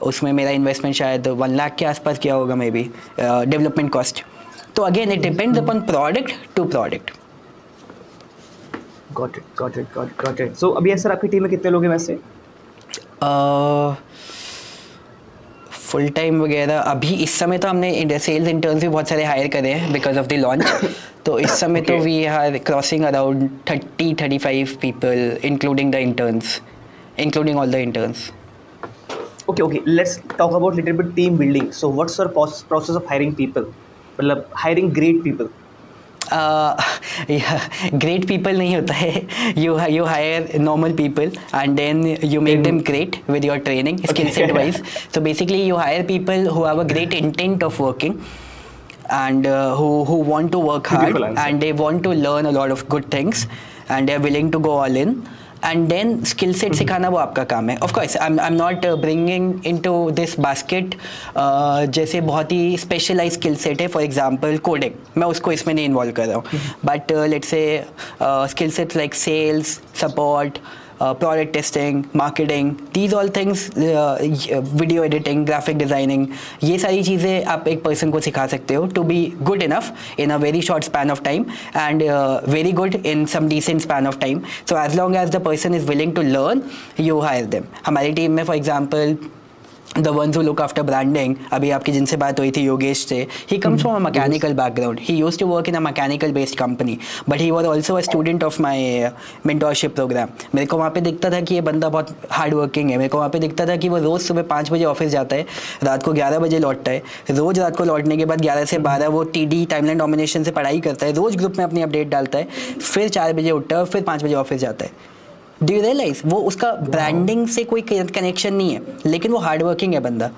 उसमें मेरा इन्वेस्टमेंट शायद 1 लाख के आसपास किया होगा मे बी, डेवलपमेंट कॉस्ट। तो again it depends upon product to product. Got it. So अभी सर आपकी टीम में कितने लोग हैं वैसे? फुल टाइम वगैरह अभी इस समय तो हमने सेल्स इंटर्न्स भी बहुत सारे हायर करे हैं बिकॉज ऑफ द लॉन्च। तो इस समय तो we are crossing around 30-35 people including the interns, including all the interns. Okay, let's talk about little bit team building. So what's your process of hiring people? मतलब hiring great people. Great people नहीं होता है, you hire normal people and then you make them great with your training, skill set wise. So basically you hire people who have a great intent of working and who want to work hard and they want to learn a lot of good things and they are willing to go all in. And then skill set सिखाना वो आपका काम है. Of course, I'm not bringing into this basket जैसे बहुत ही specialized skill set है, for example coding, मैं उसको इसमें नहीं involve कर रहा हूँ. But let's say skill sets like sales, support, product testing, marketing, these all things, video editing, graphic designing, ये सारी चीज़ें आप एक person को सिखा सकते हो to be good enough in a very short span of time and very good in some decent span of time. So as long as the person is willing to learn, you hire them. हमारी team में for example the ones who look after branding, अभी आपकी जिनसे बात हुई थी योगेश से, he comes from a mechanical background. He used to work in a mechanical based company, but he was also a student of my mentorship program. मेरे को वहाँ पे दिखता था कि ये बंदा बहुत हार्ड वर्किंग है. मेरे को वहाँ पे दिखता था कि वो रोज़ सुबह 5 बजे ऑफिस जाता है, रात को 11 बजे लौटता है. रोज़ रात को लौटने के बाद 11 से 12 वो TD टाइमलाइन डोमिनेशन से पढ़ाई करता है, रोज़ ग्रुप में अपनी अपडेट डालता है, फिर 4 बजे उठता है और फिर 5 बजे ऑफिस जाता है. डू यू रियलाइज वो उसका ब्रांडिंग से कोई कनेक्शन नहीं है, लेकिन वो हार्ड वर्किंग है बंदा.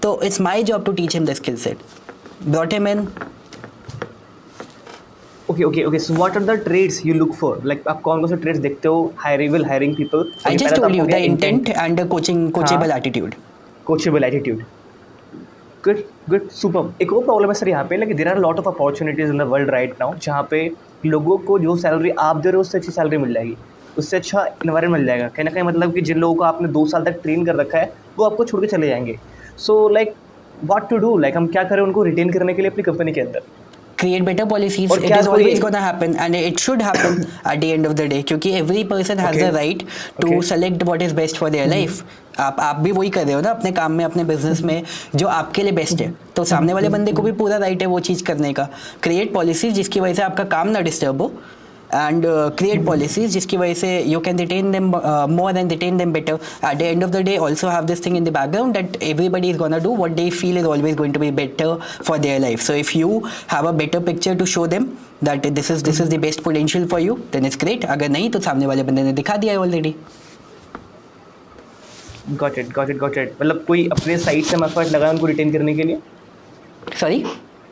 तो it's my job to teach him the skill set. Brought him in. Okay. So what are the traits you look for? Like आप कौन से traits देखते हो hiring people? I just told you the intent and the coachable attitude. Coachable attitude. Good, super. एक और problem है sir यहाँ पे, like there are a lot of opportunities in the world right now जहाँ पे लोगों को जो सैलरी आप दे रहे हो उससे अच्छी सैलरी मिल जाएगी, उससे अच्छा इन्वायरमेंट मिल जाएगा. कहीं ना कहीं मतलब कि जिन लोगों को आपने 2 साल तक ट्रेन कर रखा है वो आपको छोड़ के चले जाएंगे. So like what to do, like हम क्या करें उनको रिटेन करने के लिए अपनी कंपनी के अंदर? Create better policies. It is always going to happen and it should happen at the end of the day, क्योंकि every person has the right to select what is best for their life. आप भी वही कर रहे हो ना अपने काम में, अपने बिजनेस में, जो आपके लिए बेस्ट है. तो सामने वाले बंदे को भी पूरा राइट है वो चीज़ करने का. क्रिएट पॉलिसीज जिसकी वजह से आपका काम ना डिस्टर्ब हो, and create policies जिसकी वजह से you can retain them more and retain them better. At the end of the day also have this thing in the background that everybody is gonna do what they feel is always going to be better for their life. So if you have a better picture to show them that this is the best potential for you, then it's great. अगर नहीं तो सामने वाले बंदे ने दिखा दिया है already. Got it. मतलब कोई अपने साइड से एफर्ट लगाए उनको रिटेन करने के लिए? Sorry?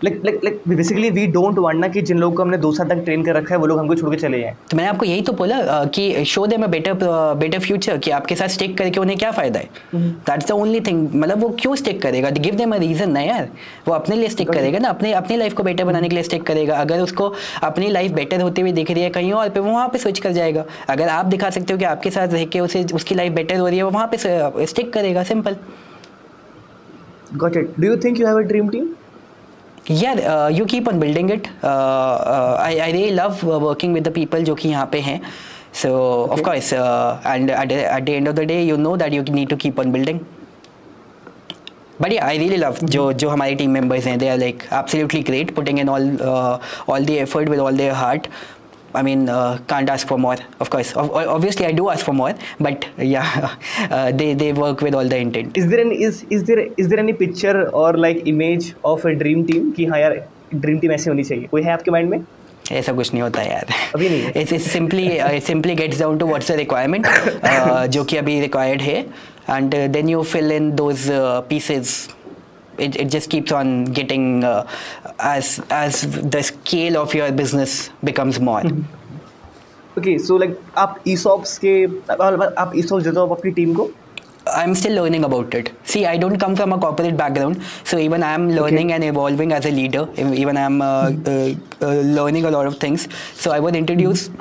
Like basically we don't want ना कि जिन लोगों को हमने 2 साल तक ट्रेन कर रखा है वो लोग हमको छोड़ के चले जाएं. तो मैंने आपको यही तो बोला कि show them a better future, कि आपके साथ स्टिक करके उन्हें क्या फ़ायदा है. That's the only thing. मतलब वो क्यों स्टिक करेगा? गिव देम अ रीज़न ना यार. वो अपने लिए स्टिक करेगा ना, अपनी लाइफ को बेटर बनाने के लिए स्टिक करेगा. अगर उसको अपनी लाइफ बेटर होती हुई दिख रही है कहीं और पे, वो वहाँ पे स्विच कर जाएगा. अगर आप दिखा सकते हो कि आपके साथ रह के उसकी लाइफ बेटर हो रही है, वो वहाँ पे स्टिक करेगा. Simple. Got it. Do you think you have a dream team? Yeah, you keep on building it. I really love working with the people जो कि यहाँ पे हैं. So of course, and at the end of the day, you know that you need to keep on building. But yeah, I really love जो हमारे team members हैं. They are like absolutely great, putting in all the effort with all their heart. I mean, can't ask for more. Of course, obviously I do ask for more, but yeah, they work with all the intent. Is there any picture or like image of a dream team कि हाँ यार dream team ऐसे होनी चाहिए? कोई है आपके mind में? ऐसा कुछ नहीं होता यार. अभी नहीं है. It simply gets down to what's the requirement, जो कि अभी required है, and then you fill in those pieces. It just keeps on getting as the scale of your business becomes more. Okay, so like आप ESOPs देते हो अपनी team को? I'm still learning about it. See, I don't come from a corporate background, so even I am learning and evolving as a leader. Even I am learning a lot of things. So I was introduced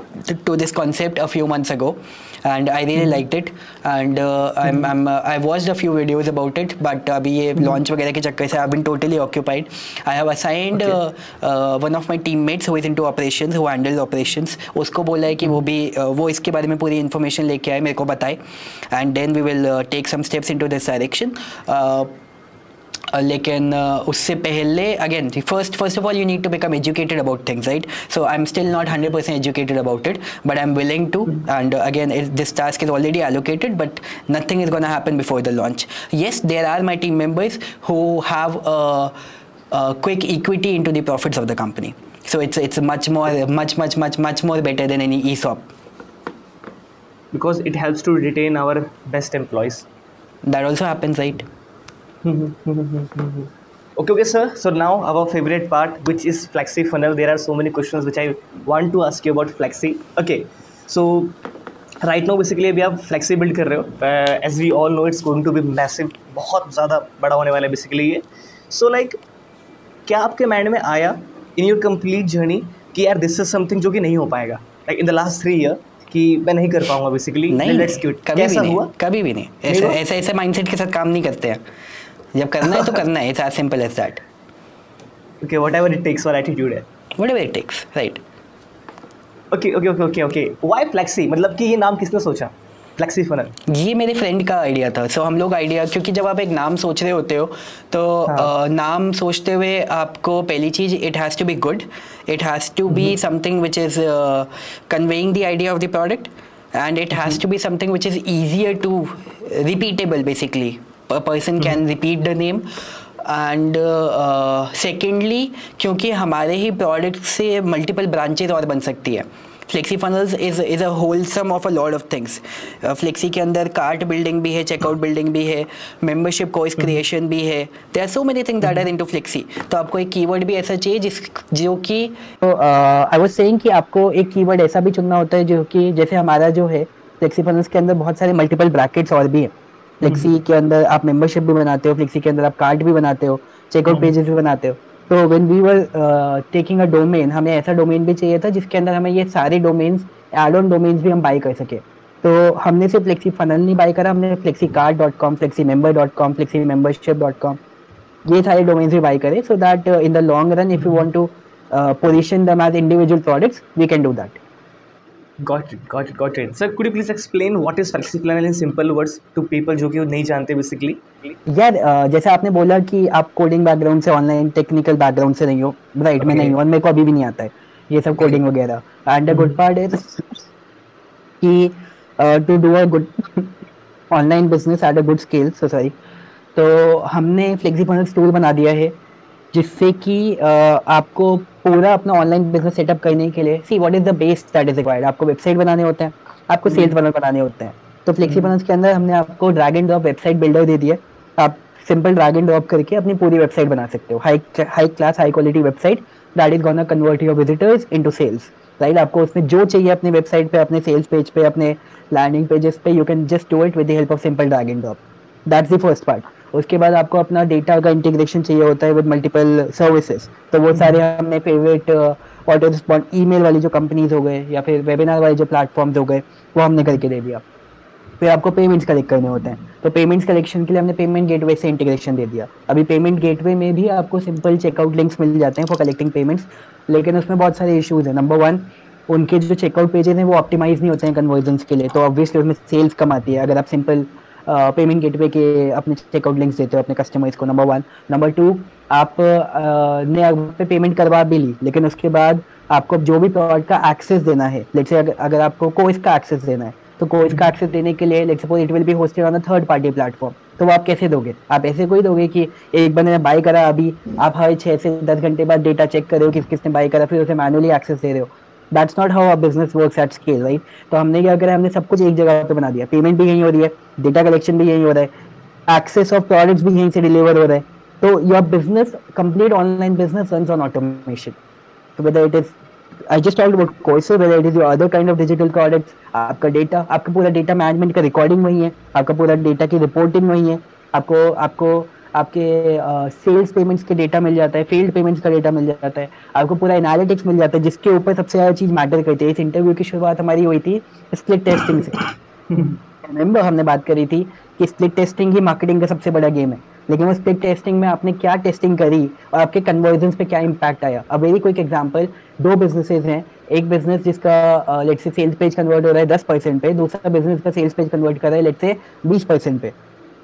to this concept a few months ago, and I really liked it. And I watched a few videos about it, but अभी ये launch वगैरह के चक्कर से I've been totally occupied. I have assigned one of my teammates who is into operations, who handles operations. उसको बोला है कि वो इसके बारे में पूरी information लेके आए, मेरे को बताए, and then we will take some steps into this direction. लेकिन उससे पहले again first of all you need to become educated about things, right? So I'm still not 100% educated about it, but I'm willing to, and again this task is already allocated, but nothing is going to happen before the launch. Yes, there are my team members who have a quick equity into the profits of the company, so it's much more better than any ESOP, because it helps to retain our best employees. That also happens, right? Okay, sir. So now our favorite part, which is Flexi Funnel. There are so many questions which I want to ask you about Flexi. Okay, so right now basically अभी आप Flexi build कर रहे हो. As we all know, it's going to be massive. बहुत ज़्यादा बड़ा होने वाला है basically ये. So like क्या आपके mind में आया in your complete journey कि यार this is something जो कि नहीं हो पाएगा? Like in the last 3 years, कि मैं नहीं कर पाऊंगा बेसिकली, नहीं, लेट्स क्विट? कभी कैसा भी नहीं, हुआ? कभी भी नहीं। ऐसे माइंडसेट के साथ काम नहीं करते हैं। जब करना है तो करना है, it's as simple as that. Okay, whatever it takes, और एटीट्यूड है। Whatever it takes, right. Okay okay okay okay okay, why Flexi? मतलब कि ये नाम किसने सोचा, फ्लेक्सी फनल? ये मेरे फ्रेंड का आइडिया था। सो हम लोग आइडिया, क्योंकि जब आप एक नाम सोच रहे होते हो तो हाँ। नाम सोचते हुए आपको पहली चीज, it has to be good, it has to be something which is conveying the idea of the product, and it has to be something which is easier to repeatable. Basically a person can repeat the name, and secondly क्योंकि हमारे ही product से multiple branches और बन सकती है। Flexi funnels is a wholesome of a lot of things. Flexi के अंदर कार्ट बिल्डिंग भी है, चेकआउट बिल्डिंग भी है, मेंबरशिप कोर्स क्रिएशन भी है। There are so many things that are into Flexi. तो आपको एक कीवर्ड भी ऐसा चाहिए जो कि आई वाज सेइंग कि आपको एक कीवर्ड ऐसा भी चुनना होता है जो कि जैसे हमारा जो है फ्लेक्सी फनल्स के अंदर बहुत सारे मल्टीपल ब्रैकेट्स और भी हैं। फ्लेक्सी के अंदर आप मेंबरशिप भी बनाते हो, फ्लेक्सी के अंदर आप कार्ड भी बनाते हो, चेकआउट पेजेस भी बनाते हो। तो when we were taking a domain, हमें ऐसा डोमेन भी चाहिए था जिसके अंदर हमें ये सारे डोमेन्स, एड ऑन डोमेन्स भी हम बाई कर सके। तो हमने सिर्फ फ्लेक्सी फनल नहीं बाई करा, हमने Flexi card dot com, Flexi member dot com, Flexi membership dot com, ये सारे डोमेन्स भी बाई करे, so that in the long run if you want to position them as individual products we can do that. Got it. Sir, could you please explain what is flexi funnel in simple words to people जो कि वो नहीं जानते basically? यार जैसे आपने बोला कि आप कोडिंग बैकग्राउंड से, ऑनलाइन टेक्निकल बैकग्राउंड से नहीं हो, राइट? मैं नहीं हूँ और मेरे को अभी भी नहीं आता है ये सब कोडिंग वगैरह। And the good part is कि to do a good online business at a good scale, तो हमने फ्लेक्सी फनल्स टूल बना दिया है जिससे कि आपको पूरा अपना ऑनलाइन बिजनेस सेटअप करने के लिए, see what is the base that is required. आपको वेबसाइट बनाने होते हैं, आपको सेल्स फनल बनाने होते हैं। तो फ्लेक्सी फनल्स के अंदर हमने आपको drag and drop website builder दे दिया। आप सिंपल ड्रैग एंड ड्रॉप करके अपनी पूरी वेबसाइट बना सकते हो, high class high quality website that is gonna convert your visitors into sales, right? आपको उसमें जो चाहिए अपनी वेबसाइट पे, अपने सेल्स पेज पे, अपने लैंडिंग पेजेस पे, you can just do it with the help of simple drag and drop. That's the first part. उसके बाद आपको अपना डेटा का इंटीग्रेशन चाहिए होता है विद मल्टीपल सर्विसेज। तो वो सारे हमने फेवरेट ऑटो रिस्पॉन्ड ईमेल वाली जो कंपनीज हो गए या फिर वेबिनार वाले जो प्लेटफॉर्म्स हो गए, वो हमने करके दे दिया। फिर आपको पेमेंट्स कलेक्ट करने होते हैं, तो पेमेंट्स कलेक्शन के लिए हमने पेमेंट गेटवे से इंटीग्रेशन दे दिया। अभी पेमेंट गेटवे में भी आपको सिंपल चेकआउट लिंक्स मिल जाते हैं फॉर कलेक्टिंग पेमेंट्स, लेकिन उसमें बहुत सारे इश्यूज हैं। नंबर वन, उनके जो चेकआउट पेजेस हैं वो ऑप्टिमाइज नहीं होते हैं कन्वर्जन्स के लिए, तो ऑब्वियसली उसमें सेल्स कम आती है अगर आप सिंपल पेमेंट गेटवे के अपने चेकआउट लिंक्स देते हो अपने कस्टमर्स को। Number one. नंबर टू, आप ने पे पेमेंट करवा भी ली, लेकिन उसके बाद आपको जो भी प्रोडक्ट का एक्सेस देना है, लेट्स से अगर आपको कोर्स का एक्सेस देना है, तो कोर्स का एक्सेस देने के लिए let's suppose it will be hosted on a third party platform, तो वो आप कैसे दोगे? आप ऐसे कोई दोगे कि एक बंदे ने बाय करा, अभी आप हर 6 से 10 घंटे बाद डेटा चेक कर रहे हो कि किसने बाय करा, फिर उसे मैनुअली एक्सेस दे रहे हो। That's not how our business works at scale, right? तो हमने क्या करा, हमने सब कुछ एक जगह पे बना दिया। पेमेंट भी यहीं हो रही है, डेटा कलेक्शन भी यहीं हो रहा है, एक्सेस ऑफ प्रोडक्ट्स भी यहीं से डिलीवर हो रहा है। तो your business, complete online business runs on automation. So whether it is, I just talked about courses, whether it is your other kind of digital products, आपका डेटा, आपका पूरा डेटा मैनेजमेंट का रिकॉर्डिंग वही है, आपका पूरा डेटा की reporting वही है, आपको आपके सेल्स पेमेंट्स के डेटा मिल जाता है, फील्ड पेमेंट्स का डेटा मिल जाता है, आपको पूरा एनालिटिक्स मिल जाता है, जिसके ऊपर सबसे ज़्यादा चीज़ मैटर करती है। इस इंटरव्यू की शुरुआत हमारी हुई थी स्प्लिट टेस्टिंग से। रिमेंबर हमने बात करी थी कि स्प्लिट टेस्टिंग ही मार्केटिंग का सबसे बड़ा गेम है, लेकिन वो स्प्लिट टेस्टिंग में आपने क्या टेस्टिंग करी और आपके कन्वर्जन्स पे क्या इम्पैक्ट आया। अब वेरी क्विक एग्जांपल, 2 बिजनेसेस हैं, एक बिजनेस जिसका let's say sales page convert हो रहा है 10% पे, दूसरा बिजनेस का सेल्स पेज कन्वर्ट कर रहा है लेट्स से 20% पे।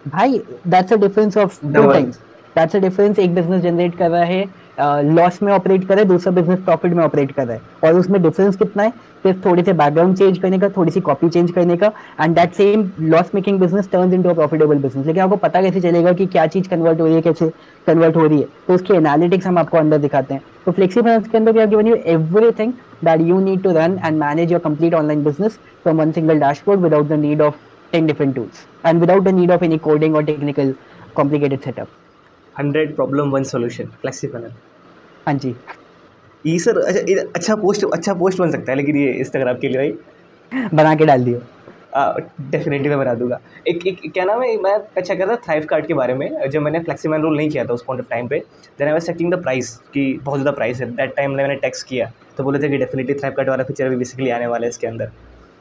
भाई that's a difference of 2 times, that's a difference. एक बिजनेस जनरेट कर रहा है लॉस में ऑपरेट कर रहा है, दूसरा बिजनेस प्रॉफिट में ऑपरेट कर रहा है, और उसमें डिफरेंस कितना है? सिर्फ थोड़े से बैकग्राउंड चेंज करने का, थोड़ी सी कॉपी चेंज करने का, and that same loss making business turns into a profitable business. लेकिन आपको पता कैसे चलेगा कि क्या चीज कन्वर्ट हो रही है, कैसे कन्वर्ट हो रही है? तो उसके एनालिटिक्स हम आपको अंदर दिखाते हैं। तो फ्लेक्सी फाइनेंस के अंदर we are given you everything that you need to run and manage your complete online business from one single dashboard without the need of 10 different tools and without the need of any coding or technical complicated setup. 100 problem 1 solution, flexi funnel. हाँ जी, ये sir अच्छा post बन सकता है, लेकिन ये Instagram के लिए भाई बना के डाल दियो। डेफिनेटली मैं बना दूंगा। एक क्या नाम है, मैं अच्छा कर रहा था थ्राइव कार्ड के बारे में, जब मैंने फ्लेक्सी मैन रोल नहीं किया था उस पॉइंट ऑफ टाइम पे, then I was setting the price कि बहुत ज़्यादा प्राइस है। दैट टाइम मैंने टैक्स किया तो बोले थे कि डेफिनेटली थ्राइव कार्ड वाला फीचर भी बेसिकली आने वाला है इसके अंदर।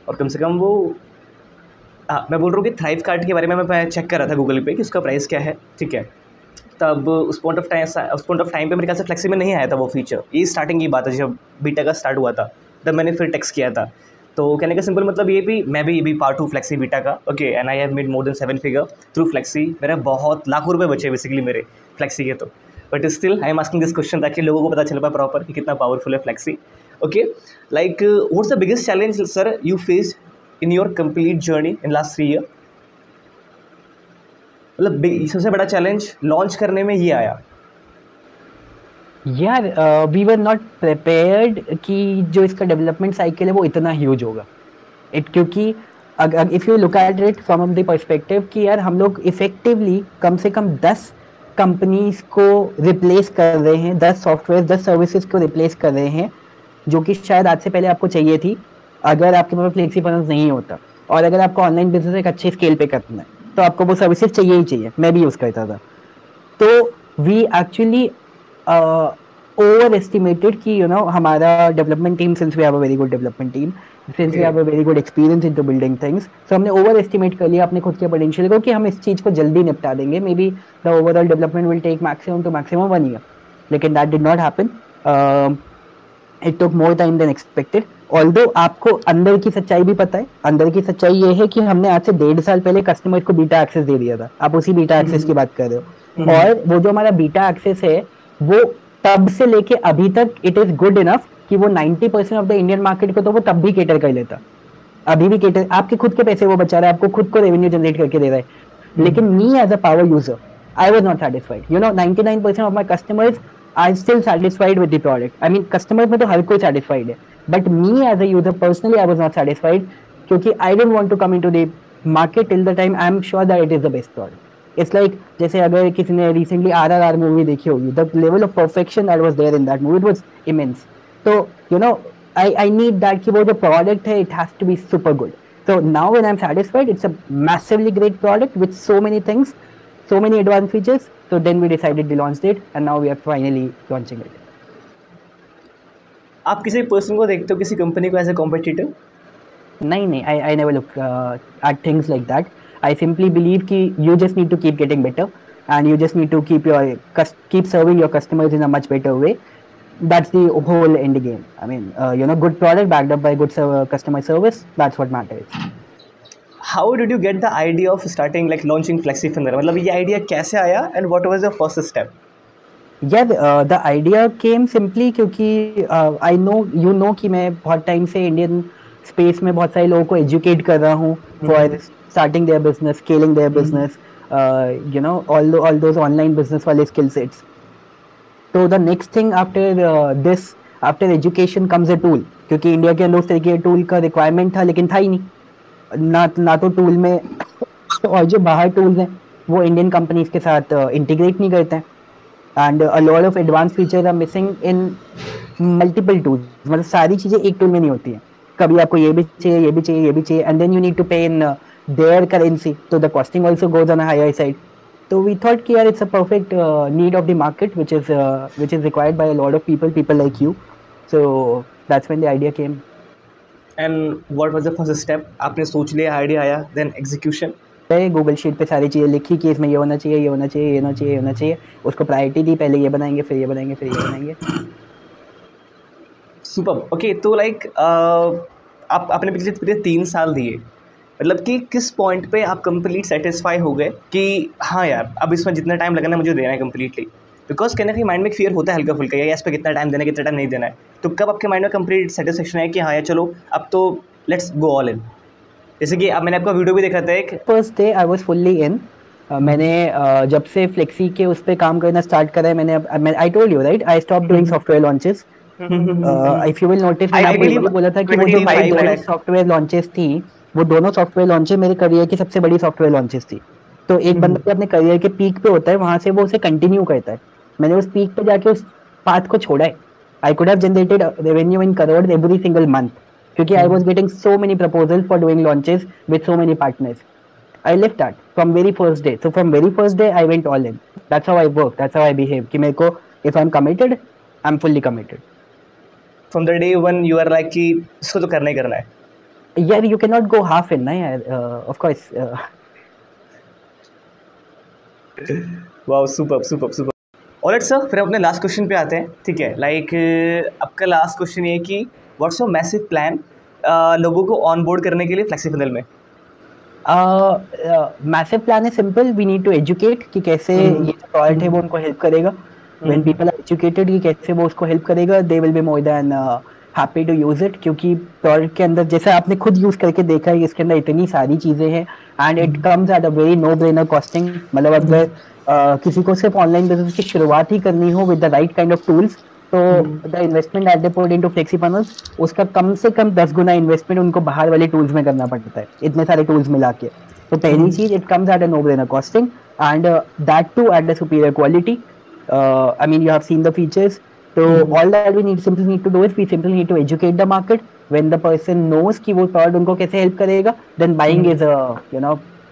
और कम से कम वो मैं बोल रहा हूँ कि थ्राइव कार्ड के बारे में मैं चेक कर रहा था गूगल पे कि उसका प्राइस क्या है, ठीक है। तब उस पॉइंट ऑफ टाइम पे मेरे ख्याल से फ्लेक्सी में नहीं आया था वो फीचर। ये स्टार्टिंग की बात है जब बीटा का स्टार्ट हुआ था, तब मैंने फिर टेक्स्ट किया था। तो कहने का सिंपल मतलब ये भी मैं भी पार्ट हूँ फ्लेक्सी बीटा का, okay. And I have made more than 7 figure through flexi. मेरे बहुत लाखों रुपये बचे बेसिकली मेरे फ्लेक्सी के। तो but still I am asking this question ताकि लोगों को पता चल पाए प्रॉपर कि कितना पावरफुल है flexi, okay. Like what's the biggest challenge sir you face in your complete journey in last 3 year? मतलब सबसे बड़ा चैलेंज लॉन्च करने में ये आया। यार वी वर नॉट प्रिपेयर्ड कि जो इसका डेवलपमेंट साइकिल है वो इतना ह्यूज होगा। क्योंकि अगर if you look at it from the perspective कि यार हम लोग इफेक्टिवली कम से कम 10 कंपनीज को रिप्लेस कर रहे हैं, 10 सॉफ्टवेयर 10 सर्विसेज को रिप्लेस कर रहे हैं, जो कि शायद आज से पहले आपको चाहिए थी अगर आपके पास फ्लेक्सी फाइनेंस नहीं होता। और अगर आपको ऑनलाइन बिजनेस एक अच्छे स्केल पे करना है तो आपको वो सर्विसेज चाहिए ही चाहिए। मैं भी यूज़ करता था। तो वी एक्चुअली ओवर एस्टिमेटेड कि हमारा development team, since we have a very good development team, since we have a very good experience into building things, तो हमने ओवर एस्टिमेट कर लिया अपने खुद के पोटेंशियल को कि हम इस चीज़ को जल्दी निपटा देंगे। Maybe the overall development will take maximum to maximum 1 year, लेकिन that did not happen. It took more time than expected. Although आपको अंदर की सच्चाई भी पता है। अंदर की सच्चाई ये है कि हमने आज से 1.5 साल पहले कस्टमर को बीटा एक्सेस दे दिया था। आप उसी बीटा एक्सेस की बात कर रहे हो। और वो जो हमारा बीटा एक्सेस है वो तब से लेके अभी तक इट इज गुड इनफ कि वो 90% ऑफ द इंडियन मार्केट को तो वो तब भी केटर कर लेता। अभी भी केटर, आपके खुद के पैसे वो बचा रहा है, आपको खुद को रेवेन्यू जनरेट करके दे रहा है। लेकिन me as a power user I was not satisfied. 99% of my customers are still satisfied with the product. I mean customer में तो हर कोई सेटिस्फाइड है, but me as a user personally I was not satisfied, क्योंकि I don't want to come into the market till the time I am sure that it is the best product. It's like जैसे अगर किसी ने recently RRR movie देखी होगी, the level of perfection that was there in that movie, it was immense. तो I need that कि वो जो प्रोडक्ट है, it has to be super good. So now when I'm satisfied, it's a massively great product with so many things, so many advanced features. So then we decided to launch it, and now we are finally launching it. आप किसी person को देखते हो, किसी company को as a competitor? नहीं, I never look at things like that. I simply believe कि you just need to keep getting better, and you just need to keep serving your customers in a much better way. That's the whole end game. I mean, good product backed up by good customer service. That's what matters. How did you get the idea of starting like launching FlexiFinder? मतलब ये idea कैसे आया and what was your first step? Yeah, the idea came simply क्योंकि I know कि मैं बहुत time से Indian space में बहुत सारे लोगों को एजुकेट कर रहा हूँ for starting their business, scaling their business, all those online business वाले skill sets. So the next thing after education comes a tool, क्योंकि इंडिया के अंदर उस तरीके के टूल का रिक्वायरमेंट था, लेकिन था ही नहीं। ना तो टूल में और जो बाहर टूल्स हैं वो इंडियन कंपनीज के साथ इंटीग्रेट नहीं करते हैं, and a lot of advance features are missing in multiple tools. मतलब सारी चीज़ें एक टूल में नहीं होती हैं, कभी आपको ये भी चाहिए, ये भी चाहिए, ये भी चाहिए, and then you need to pay in their currency, तो the costing also goes on a higher side. So we thought कि यार it's a perfect need of the market which is required by a lot of people like you. So that's when the idea came. And what was the first step? आपने सोच लिया, idea आया, then execution. Google sheet पे सारी चीज़ें लिखी कि इसमें ये होना चाहिए, ये होना चाहिए, ये होना चाहिए, ये होना चाहिए. उसको प्रायोरिटी दी, पहले ये बनाएंगे, फिर ये बनाएंगे, फिर ये बनाएंगे. सुपर. ओके, तो लाइक आपने पिछले 3 साल दिए, मतलब कि किस पॉइंट पे आप कंप्लीट सेटिस्फाई हो गए कि हाँ यार अब इसमें जितना टाइम लगना है मुझे देना है कंप्लीटली? बिकॉज कहना कि माइंड में एक फियर होता है हल्का फुल्का, या इस पर कितना टाइम देना है, कितना टाइम नहीं देना है. तो कब आपके माइंड में कंप्लीट सेटिस्फेक्शन है कि हाँ यार चलो अब तो लेट्स गो ऑल इन? जैसे कि अब मैंने आपका वीडियो भी देखा था एक. First day I was fully in. मैंने जब से फ्लेक्सी के उस पर काम करना स्टार्ट करा है, मैंने I told you right, I stop doing software launches. If you will notice, मैंने आपको बोला था कि वो जो मेरी सॉफ्टवेयर लॉन्चेस थी, वो दोनों सॉफ्टवेयर लॉन्चेस मेरे करियर की सबसे बड़ी सॉफ्टवेयर लॉन्चेस थी. तो एक बंदा अपने करियर के पीक पे होता है, वहां से वो उसे कंटिन्यू करता है. मैंने उस पीक पे जाके उस पाथ को छोड़ा है. I could have generated revenue in crore every single month, क्योंकि I was getting so many proposals for doing launches with so many partners. I left that from very first day. So from very first day I went all in. That's how I work, that's how I behave, कि मेरे को if I am committed, I am fully committed. From the day one you are like कि इसको तो करना ही करना है. यार you can not go half in ना यार, of course. Wow, super super super. Alright sir, फिर अपने लास्ट क्वेश्चन पे आते हैं, ठीक है। लाइक आपका लास्ट क्वेश्चन ये है कि व्हाट्स योर मैसिव प्लान लोगों को ऑन बोर्ड करने के लिए फ्लेक्सीफिनल में? मैसिव प्लान है simple, we need to educate कि कैसे ये जो प्रोडक्ट है वो उनको हेल्प करेगा। व्हेन पीपल आर एजुकेटेड कि कैसे वो उसको हेल्प करेगा, they will be more than happy to use it. क्योंकि प्रोडक्ट के अंदर जैसे आपने खुद यूज करके देखा है, इसके अंदर इतनी सारी चीजें हैं and it comes at a very no brainer costing. मतलब अगर किसी को सिर्फ ऑनलाइन बिजनेस की शुरुआत ही करनी हो with the right kind of tools, तो the investment that they put into FlexiFunnels, उसका कम से कम 10 गुना इन्वेस्टमेंट उनको बाहर वाले टूल्स में करना पड़ता है, इतने सारे टूल्स मिला के। तो पहली चीज, it comes at a no brainer costing and that too at the superior quality. I mean, you have seen the features. So all that we simply need to do is we simply need to educate the market. When the person knows कि वो product उनको कैसे help करेगा, then buying is a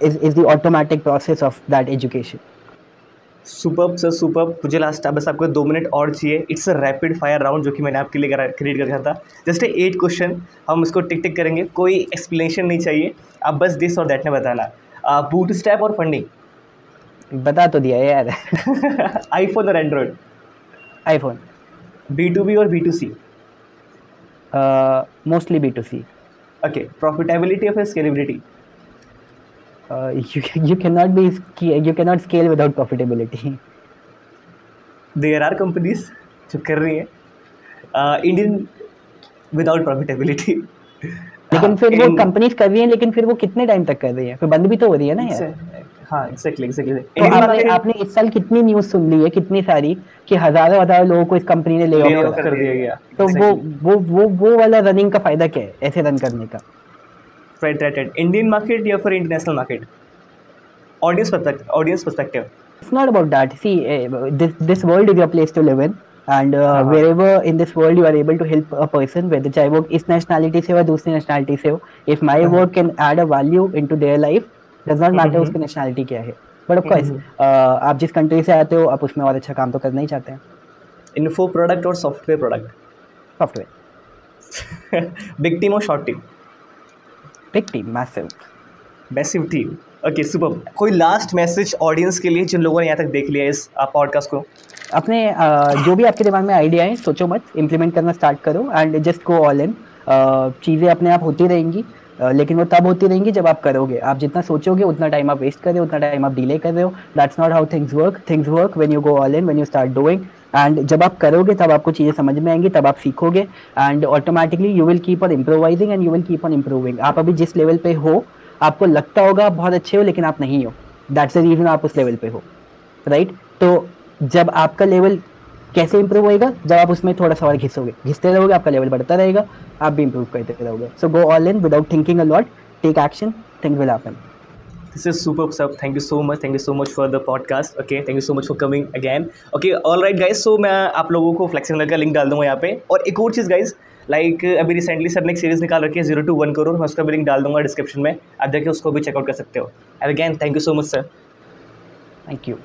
is the automatic process of that education. Superb sir, superb. मुझे last बस आपको 2 minute और चाहिए। It's a rapid fire round जो कि मैंने आपके लिए क्रिएट कर रखा था। जस्ट 8 क्वेश्चन, हम इसको टिक टिक करेंगे, कोई एक्सप्लेनेशन नहीं चाहिए, आप बस दिस और दैट में बताना। बूट स्ट्रैप और फंडिंग? बता तो दिया यार। आईफोन और एंड्रॉयड? iPhone, B2B और B2C? mostly B2C. Okay, profitability और फिर scalability? You cannot you cannot scale without profitability. There are companies जो कर रही हैं इंडियन विदाउट प्रॉफिटेबिलिटी। लेकिन फिर वो कंपनीज कर रही हैं, लेकिन फिर वो कितने टाइम तक कर रही है, फिर बंद भी तो हो रही है ना यार। हाँ, एग्जैक्टली एग्जैक्टली। तो आपने इस साल कितनी न्यूज सुन ली है, कितनी सारी, कि हजारों हजारों लोगों को इस कंपनी ने ले ऑफ कर दिया गया। तो वो वाला रनिंग का फायदा क्या है ऐसे रन करने का? Right right right. Indian market या फिर international market? Audience perspective? It's not about that. See, this world is your place to live in, and wherever in this world you are able to help a person, whether चाहे वो इस nationality से हो या दूसरी nationality से हो, if my work can add a value into their life, does not matter उसकी nationality क्या है। But of course, आप जिस country से आते हो, आप उसमें और अच्छा काम तो करना ही चाहते हैं। इन्फो प्रोडक्ट और software product? Software. Big team और short team? Big team, massive. Massive team. Okay, super. कोई लास्ट मैसेज ऑडियंस के लिए जिन लोगों ने यहाँ तक देख लिया इस पॉडकास्ट को? अपने जो भी आपके दिमाग में आइडिया है, सोचो मत, इम्प्लीमेंट करना स्टार्ट करो एंड जस्ट गो ऑल इन। चीज़ें अपने आप होती रहेंगी, लेकिन वो तब होती रहेंगी जब आप करोगे। आप जितना सोचोगे उतना टाइम आप वेस्ट कर रहे हो, उतना टाइम आप डिले कर रहे हो। That's not how things work when you go all in, when you start doing. And जब आप करोगे तब आपको चीज़ें समझ में आएंगी, तब आप सीखोगे and automatically you will keep on improvising and you will keep on improving. आप अभी जिस लेवल पे हो, आपको लगता होगा आप बहुत अच्छे हो, लेकिन आप नहीं हो। दैट्स द रीजन आप उस लेवल पे हो, राइट? तो जब आपका लेवल कैसे इंप्रूव होएगा, जब आप उसमें थोड़ा सा और घिसते रहोगे, आपका लेवल बढ़ता रहेगा, आप भी इंप्रूव करते रहोगे। So go all in without thinking a lot, take action, things will happen. This is superb, sir. Thank you so much. Thank you so much for the podcast. Okay, thank you so much for coming again. Okay, all right guys. So मैं आप लोगों को फ्लेक्सिफिनल का link डाल दूंगा यहाँ पे। और एक और चीज़ गाइज, लाइक अभी रिसेंटली सर ने एक सीरीज़ निकाल रखी है 0 to 1 करोड़, मैं उसका भी लिंक डाल दूंगा डिस्क्रिप्शन में, आप देखिए उसको भी चेकआउट कर सकते हो। And again thank you so much sir. Thank you.